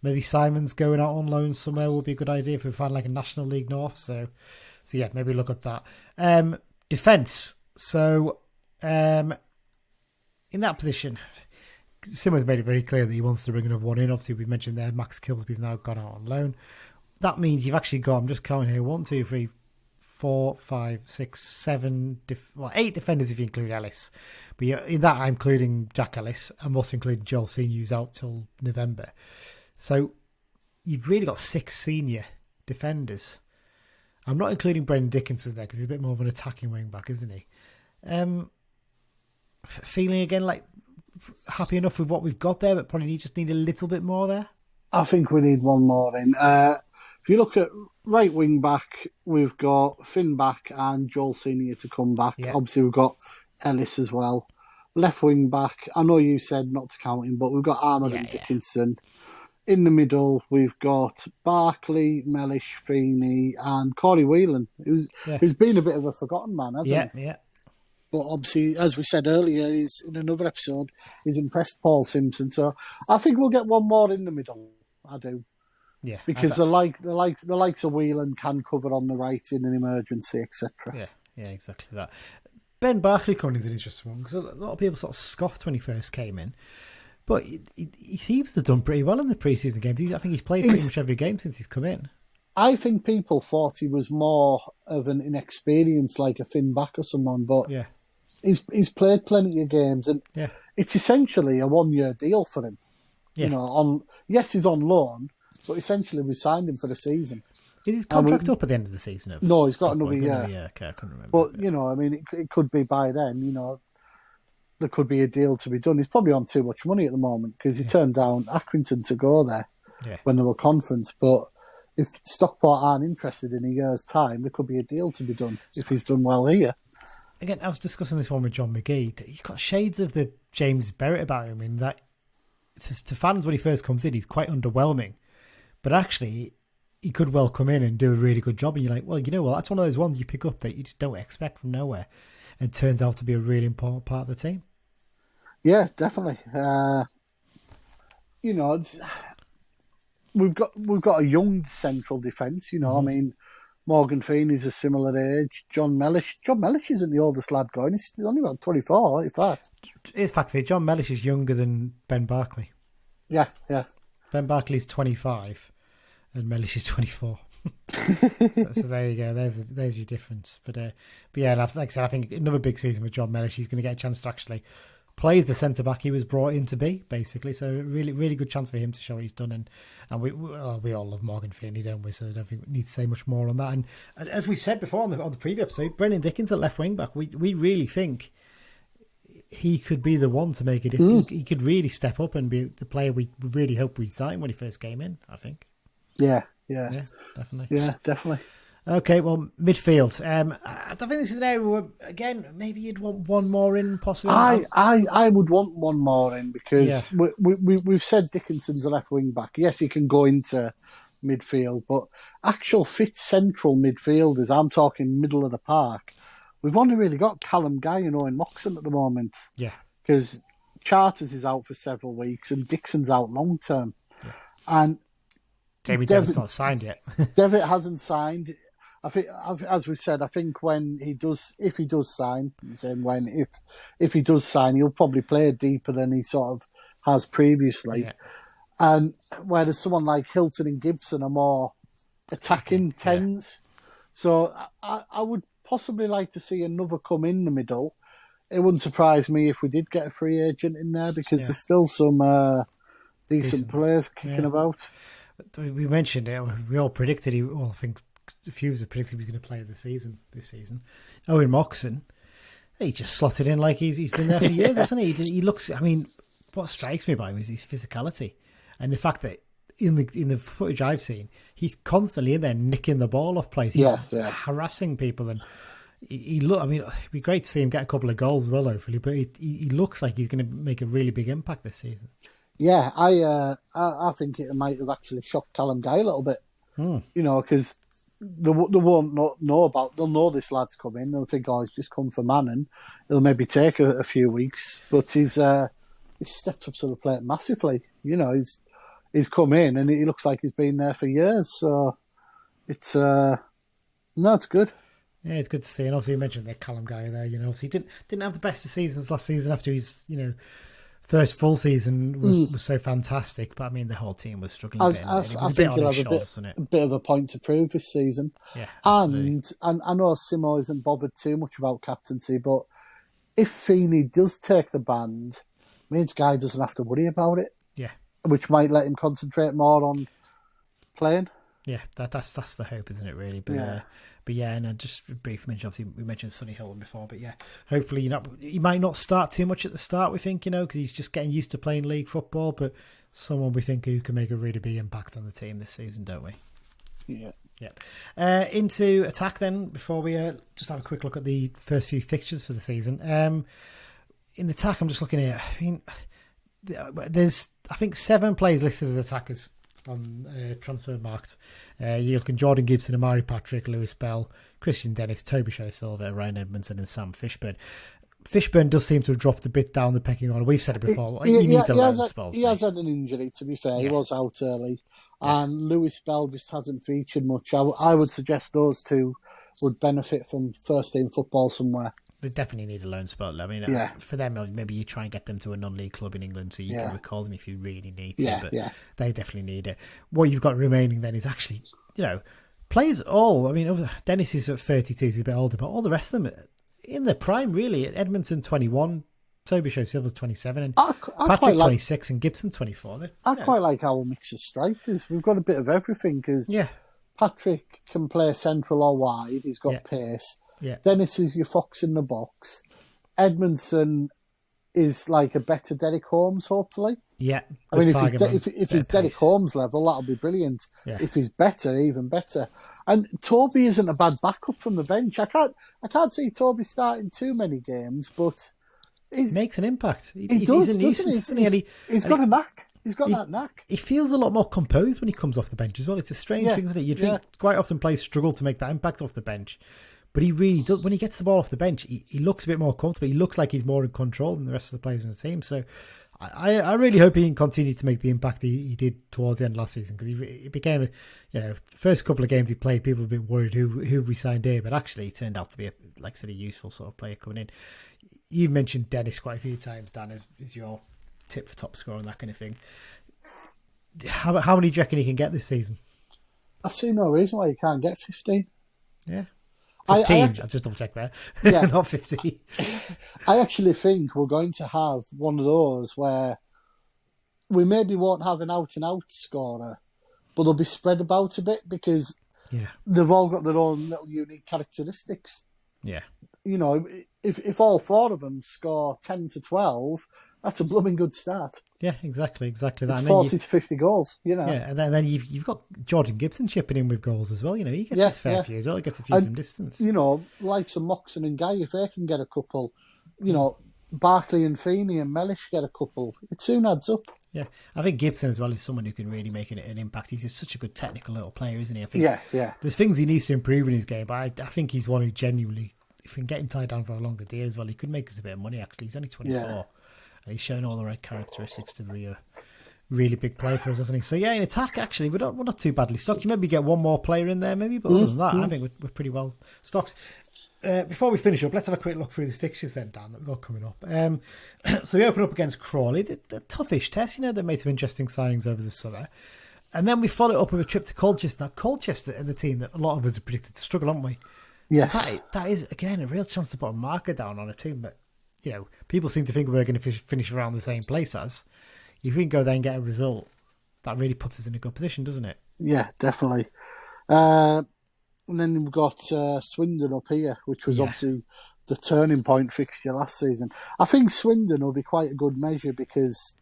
maybe Simons going out on loan somewhere would be a good idea if we find like a National League North. So yeah, maybe look at that. Defence. So in that position, Simmon's made it very clear that he wants to bring another one in. Obviously, we mentioned there Max Kilsby's now gone out on loan. That means you've actually got, I'm just counting here, 1, 2, 3, 4, 5, 6, 7, 8 defenders if you include Ellis. But in that, I'm including Jack Ellis. I'm also including Joel Senior, who's out till November. So you've really got 6 senior defenders. I'm not including Brendan Dickinson there because he's a bit more of an attacking wing back, isn't he? Feeling again like happy enough with what we've got there, but probably just need a little bit more there. I think we need one more in. If you look at right wing back, we've got Finn back and Joel Senior to come back. Yeah. Obviously, we've got Ellis as well. Left wing back, I know you said not to count him, but we've got Armour and Dickinson. In the middle, we've got Barkley, Mellish, Feeney, and Corey Whelan, who's been a bit of a forgotten man, hasn't he? Yeah. But obviously, as we said earlier, he's in another episode, he's impressed Paul Simpson. So I think we'll get one more in the middle. I do. Yeah. Because the likes of Whelan can cover on the right in an emergency, etc. Yeah, exactly that. Ben Barkley coming is an interesting one because a lot of people sort of scoffed when he first came in. But he seems to have done pretty well in the pre-season games. I think he's played pretty much every game since he's come in. I think people thought he was more of an inexperienced, like a Finn back or someone, but he's played plenty of games, and it's essentially a 1-year deal for him. Yeah. He's on loan, but essentially we signed him for the season. Is his contract up at the end of the season? No, he's got another year. Yeah, okay, I couldn't remember. But, it could be by then, there could be a deal to be done. He's probably on too much money at the moment because he turned down Accrington to go there when they were conference. But if Stockport aren't interested in a year's time, there could be a deal to be done if he's done well here. Again, I was discussing this one with John McGee. He's got shades of the James Berrett about him in that to fans when he first comes in, he's quite underwhelming. But actually, he could well come in and do a really good job. And you're like, well, you know what? That's one of those ones you pick up that you just don't expect from nowhere. And turns out to be a really important part of the team. Yeah, definitely. We've got a young central defence. I mean, Morgan Feeney's a similar age. John Mellish isn't the oldest lad going. He's only about 24, in fact. It's fact for you, John Mellish is younger than Ben Barkley. Yeah. Ben Barkley's 25 and Mellish is 24. so there you go. There's your difference. But yeah, like I said, I think another big season with John Mellish. He's going to get a chance to actually play the centre back he was brought in to be, basically. So really, really good chance for him to show what he's done. And we all love Morgan Feeney, don't we? So I don't think we need to say much more on that. And as we said before on the previous episode, Brendan Dickens at left wing back. We really think he could be the one to make a difference. He could really step up and be the player we really hope we signed when he first came in, I think. Yeah, definitely. Yeah, definitely. Okay, well, midfield. I don't think this is an area where, again, maybe you'd want one more in, possibly. I would want one more in because we've said Dickinson's a left wing back. Yes, he can go into midfield, but actual fit central midfielders, I'm talking middle of the park, we've only really got Callum Guy and Owen Moxon at the moment. Yeah. Because Charters is out for several weeks and Dixon's out long term. Yeah. And Jamie Devitt's not signed yet. Devitt hasn't signed. I think, as we said, I think if he does sign, if he does sign, he'll probably play deeper than he sort of has previously. Yeah. And whereas someone like Hilton and Gibson are more attacking tens. So I would possibly like to see another come in the middle. It wouldn't surprise me if we did get a free agent in there because there's still some decent players kicking about. We mentioned it. We all predicted I think a few of us predicted he was going to play this season. Owen Moxon, he just slotted in like he's been there for years, hasn't he? He looks. I mean, what strikes me about him is his physicality and the fact that in the footage I've seen, he's constantly in there nicking the ball off plays. He's harassing people, and he look. I mean, it'd be great to see him get a couple of goals as well, hopefully. But he looks like he's going to make a really big impact this season. Yeah, I think it might have actually shocked Callum Guy a little bit. Because they won't know about. They'll know this lad's come in. They'll think, he's just come for Manning. It'll maybe take a few weeks, but he's stepped up to the plate massively. He's come in and he looks like he's been there for years. So it's it's good. Yeah, it's good to see. And also you mentioned that Callum Guy there. So he didn't have the best of seasons last season after his first full season was so fantastic, but I mean the whole team was struggling a bit. I think he'll have a bit of a point to prove this season. Yeah, and I know Simmo isn't bothered too much about captaincy, but if Feeney does take the band, means Guy doesn't have to worry about it. Yeah, which might let him concentrate more on playing. Yeah, that's the hope, isn't it? Really, but and just a brief mention. Obviously, we mentioned Sonny Hilton before, but hopefully, he might not start too much at the start. We think, because he's just getting used to playing league football. But someone we think who can make a really big impact on the team this season, don't we? Yeah. Into attack then. Before we just have a quick look at the first few fixtures for the season. In attack, I'm just looking here. I mean, there's 7 players listed as attackers on transfer marked. You're looking Jordan Gibson, Amari Patrick, Lewis Bell, Christian Dennis, Toby Shea-Silver, Ryan Edmondson and Sam Fishburn. Fishburn does seem to have dropped a bit down the pecking order. We've said it before. He needs to learn spells. He has had an injury, to be fair. He was out early. And Lewis Bell just hasn't featured much. I would suggest those two would benefit from first team football somewhere. They definitely need a loan spell. I mean, for them, maybe you try and get them to a non-league club in England so you can recall them if you really need to. But they definitely need it. What you've got remaining then is actually, players all. I mean, Dennis is at 32, he's a bit older, but all the rest of them in their prime, really. Edmondson 21, Toby Shea-Silver's 27, and Patrick 26, and Gibson 24. I quite like our mix of strikers. We've got a bit of everything because Patrick can play central or wide. He's got pace. Yeah. Dennis is your fox in the box. Edmondson is like a better Derek Holmes, hopefully. Yeah, I mean, target man, if he's Derek pace. Holmes level, that'll be brilliant. Yeah. If he's better, even better. And Toby isn't a bad backup from the bench. I can't see Toby starting too many games, but makes an impact. He does, doesn't he? He's got a knack. He's got that knack. He feels a lot more composed when he comes off the bench as well. It's a strange thing, isn't it? You'd think quite often players struggle to make that impact off the bench. But he really does. When he gets the ball off the bench, he looks a bit more comfortable. He looks like he's more in control than the rest of the players in the team. So I really hope he can continue to make the impact he did towards the end of last season, because he became, the first couple of games he played, people were a bit worried who we signed here, but actually he turned out to be, like I said, a useful sort of player coming in. You've mentioned Dennis quite a few times, Dan, as your tip for top scorer and that kind of thing. How many do you reckon he can get this season? I see no reason why he can't get 15. Yeah. 15, I'll just double check there. Yeah. Not 50. I actually think we're going to have one of those where we maybe won't have an out-and-out scorer, but they'll be spread about a bit, because they've all got their own little unique characteristics. Yeah. You know, if all four of them score 10 to 12, that's a blooming good start. Yeah, exactly that. It's 40 to 50 goals, you know. Yeah, and then you've got Jordan Gibson chipping in with goals as well. You know, he gets his fair few as well. He gets a few from distance. You know, like some Moxon and Guy, if they can get a couple, you know, Barkley and Feeney and Mellish get a couple, it soon adds up. Yeah, I think Gibson as well is someone who can really make an impact. He's just such a good technical little player, isn't he? I think there's things he needs to improve in his game, but I think he's one who genuinely, if we can get him tied down for a longer deal as well, he could make us a bit of money, actually. He's only 24. Yeah. And he's shown all the right characteristics to be a really big player for us, hasn't he? So yeah, in attack, actually, we're not too badly stocked. You maybe get one more player in there, maybe, but other than that, I think we're pretty well stocked. Before we finish up, let's have a quick look through the fixtures then, Dan, that we've got coming up. So we open up against Crawley, the toughish test. You know, they made some interesting signings over the summer. And then we follow it up with a trip to Colchester. Now, Colchester are the team that a lot of us have predicted to struggle, haven't we? Yes. So that is, again, a real chance to put a marker down on a team that, you know, people seem to think we're going to finish around the same place as. If we can go there and get a result, that really puts us in a good position, doesn't it? Yeah, definitely. And then we've got Swindon up here, which was obviously the turning point fixture last season. I think Swindon will be quite a good measure, because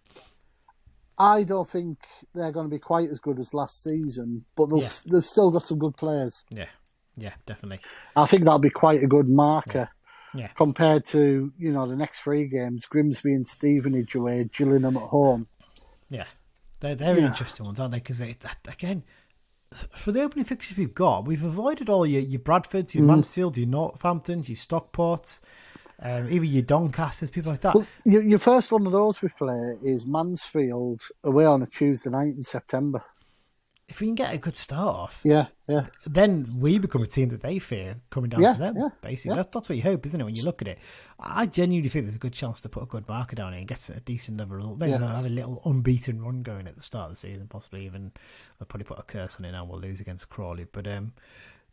I don't think they're going to be quite as good as last season, but they've still got some good players. Yeah, definitely. I think that'll be quite a good marker. Yeah. Compared to, you know, the next three games, Grimsby and Stevenage away, Gillingham at home. Yeah. They're interesting ones, aren't they? Because, again, for the opening fixtures we've got, we've avoided all your Bradfords, your Mansfield, your Northamptons, your Stockports, even your Doncasters, people like that. Well, your first one of those we play is Mansfield away on a Tuesday night in September. If we can get a good start off, then we become a team that they fear coming down to them. Basically, that's what you hope, isn't it? When you look at it, I genuinely think there's a good chance to put a good marker down here and get a decent level result. Maybe have a little unbeaten run going at the start of the season, possibly even. I'll probably put a curse on it now. We'll lose against Crawley, but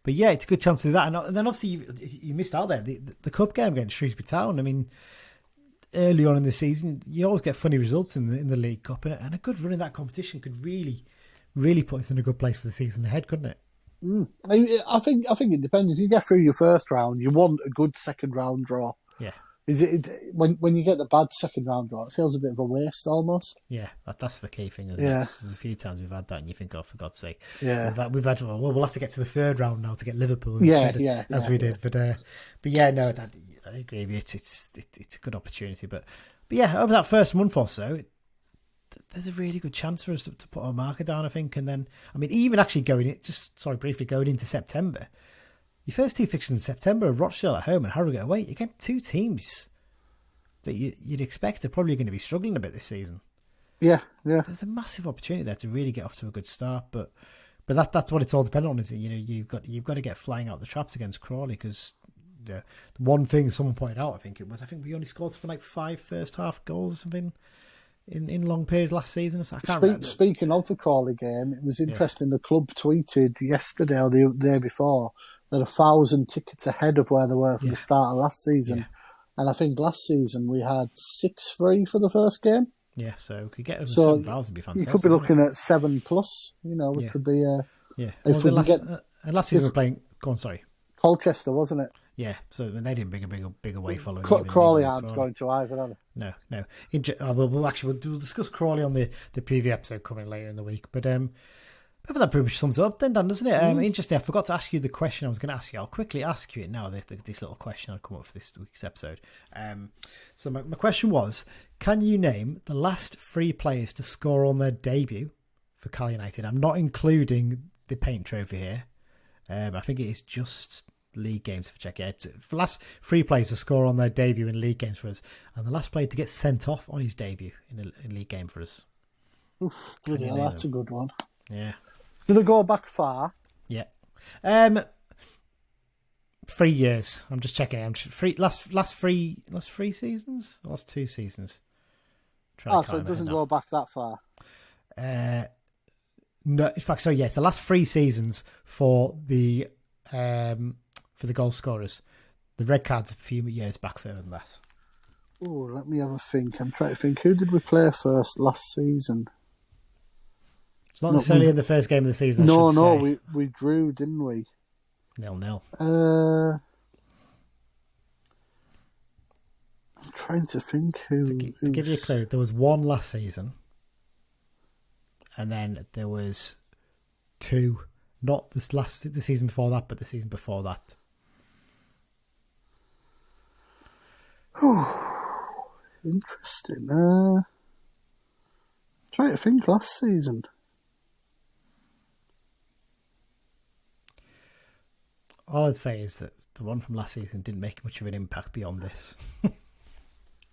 yeah, it's a good chance to do that. And then obviously you missed out there the cup game against Shrewsbury Town. I mean, early on in the season, you always get funny results in the League Cup, and a good run in that competition could really put us in a good place for the season ahead, couldn't it? I think it depends. If you get through your first round, you want a good second round draw. Yeah. Is it when you get the bad second round draw, it feels a bit of a waste almost. Yeah, that's the key thing. Isn't it? There's a few times we've had that, and you think, oh, for God's sake. Yeah. We've had we'll have to get to the third round now to get Liverpool instead, as we did. But yeah, no, I agree with you. It's a good opportunity, but yeah, over that first month or so, there's a really good chance for us to put our marker down, I think. And then, I mean, even actually going into September, your first two fixtures in September are Rochdale at home and Harrogate away. You get two teams that you'd expect are probably going to be struggling a bit this season. Yeah. There's a massive opportunity there to really get off to a good start, but that's what it's all dependent on, is it? You know, you've got to get flying out the traps against Crawley, because the one thing someone pointed out, I think we only scored for like 5 first half goals or something in long periods last season. So I can't remember. Speaking of the Crawley game, it was interesting. The club tweeted yesterday or the day before that 1,000 tickets ahead of where they were from the start of last season. And I think last season we had 6 free for the first game. Yeah, so we could get over 7,000 be fantastic. You could be looking at 7+. You know, which would be last season we were playing. Go on, sorry. Colchester, wasn't it? Yeah, so they didn't bring a big away following. Crawley aren't going to either, are they? No. We'll discuss Crawley on the preview episode coming later in the week. But hopefully that pretty much sums it up then, Dan, doesn't it? Interesting. I forgot to ask you the question I was going to ask you. I'll quickly ask you it now. This little question I'll come up for this week's episode. So my question was: can you name the last 3 players to score on their debut for Carl United? I'm not including the paint trophy here. I think it is just league games for check. Yeah, for the last 3 players to score on their debut in league games for us, and the last player to get sent off on his debut in a league game for us. Oof, bloody hell, that's a good one. Yeah. Do they go back far? Yeah. 3 years. I'm just checking. Last 3 seasons, last 2 seasons. So it doesn't go back that far. No, in fact, so yes, the last 3 seasons for the goal scorers. The red card's a few years back further than that. Oh, let me have a think. I'm trying to think. Who did we play first last season? It's not necessarily in the first game of the season. We drew, didn't we? 0-0. I'm trying to think who. To give you a clue, there was 1 last season, and then there was 2. Not the season before that, but the season before that. Interesting. Trying to think last season. All I'd say is that the one from last season didn't make much of an impact beyond this.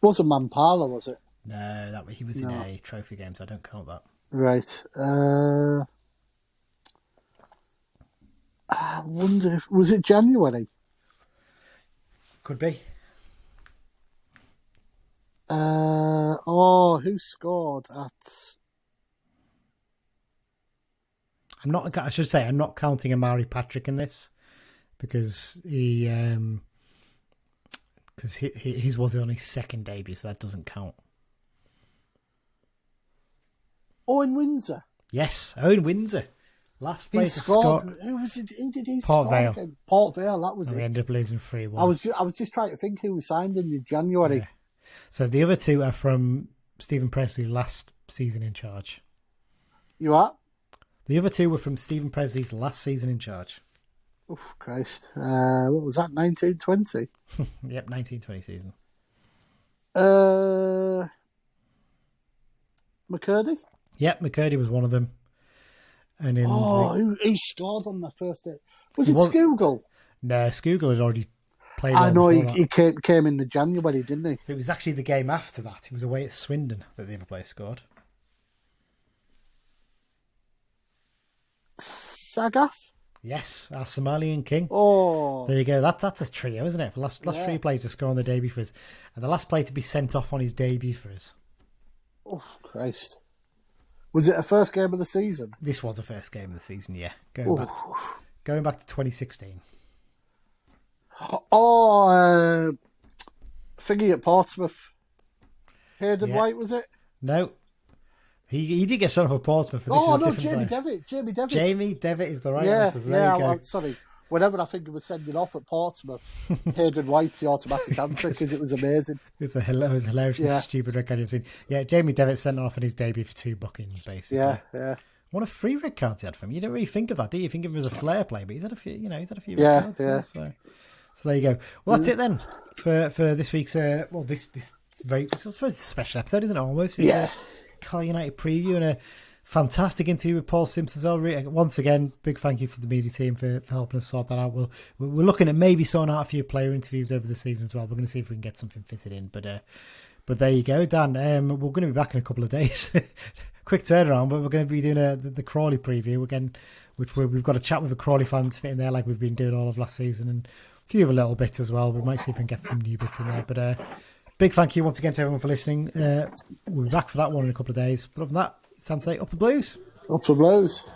Wasn't Mampala, was it? No, he was in a trophy game, so I don't count that. Right. I wonder if... Was it January? Could be. Who scored at... I should say, I'm not counting Amari Patrick in this, because his was on his second debut, so that doesn't count. Owen Windsor? Yes, Owen Windsor. Last place to scored. Who was it? Who did he Port score? Vale. Port Vale, that was and it. We ended up losing 3-1. I was just trying to think who we signed in January. Yeah. So the other 2 are from Stephen Presley last season in charge. You are? The other 2 were from Stephen Presley's last season in charge. Oh, Christ. What was that, 1920? Yep, 1920 season. McCurdy? Yep, McCurdy was one of them. And he scored on the first day. Was it Skoogle? No, Skoogle had already played. I know, he came in the January, didn't he? So it was actually the game after that. He was away at Swindon that the other player scored. Sagath? Yes, our Somalian king. Oh. There you go. That's a trio, isn't it? For last 3 players to score on the debut for us. And the last player to be sent off on his debut for us. Oh, Christ. Was it a first game of the season? This was the first game of the season, yeah. Going back to 2016. Figgy at Portsmouth. Hayden White, was it? No. He did get sent off at Portsmouth. Jamie Devitt. Jamie Devitt is the right answer. Sorry. Whenever I think of us sending off at Portsmouth, Hayden White's the automatic answer because it was amazing. It was hilariously stupid red card you've seen. Yeah, Jamie Devitt sent off on his debut for 2 bookings, basically. Yeah. What a free red cards he had for him. You don't really think of that, do you? You think of him as a flair play, but he's had a few red cards. Yeah. So there you go. Well, that's it then for this week's. This very, I suppose, it's a special episode, isn't it? Almost. It's a Carl United preview and a fantastic interview with Paul Simpson as well. Once again, big thank you to the media team for helping us sort that out. We're looking at maybe sorting out a few player interviews over the season as well. We're going to see if we can get something fitted in. But there you go, Dan. We're going to be back in a couple of days. Quick turnaround, but we're going to be doing the Crawley preview again, we've got a chat with a Crawley fan to fit in there like we've been doing all of last season, and a few other little bits as well. We might see if we can get some new bits in there. But big thank you once again to everyone for listening. We'll be back for that one in a couple of days. But other than that, it's time to say up the Blues. Up the Blues.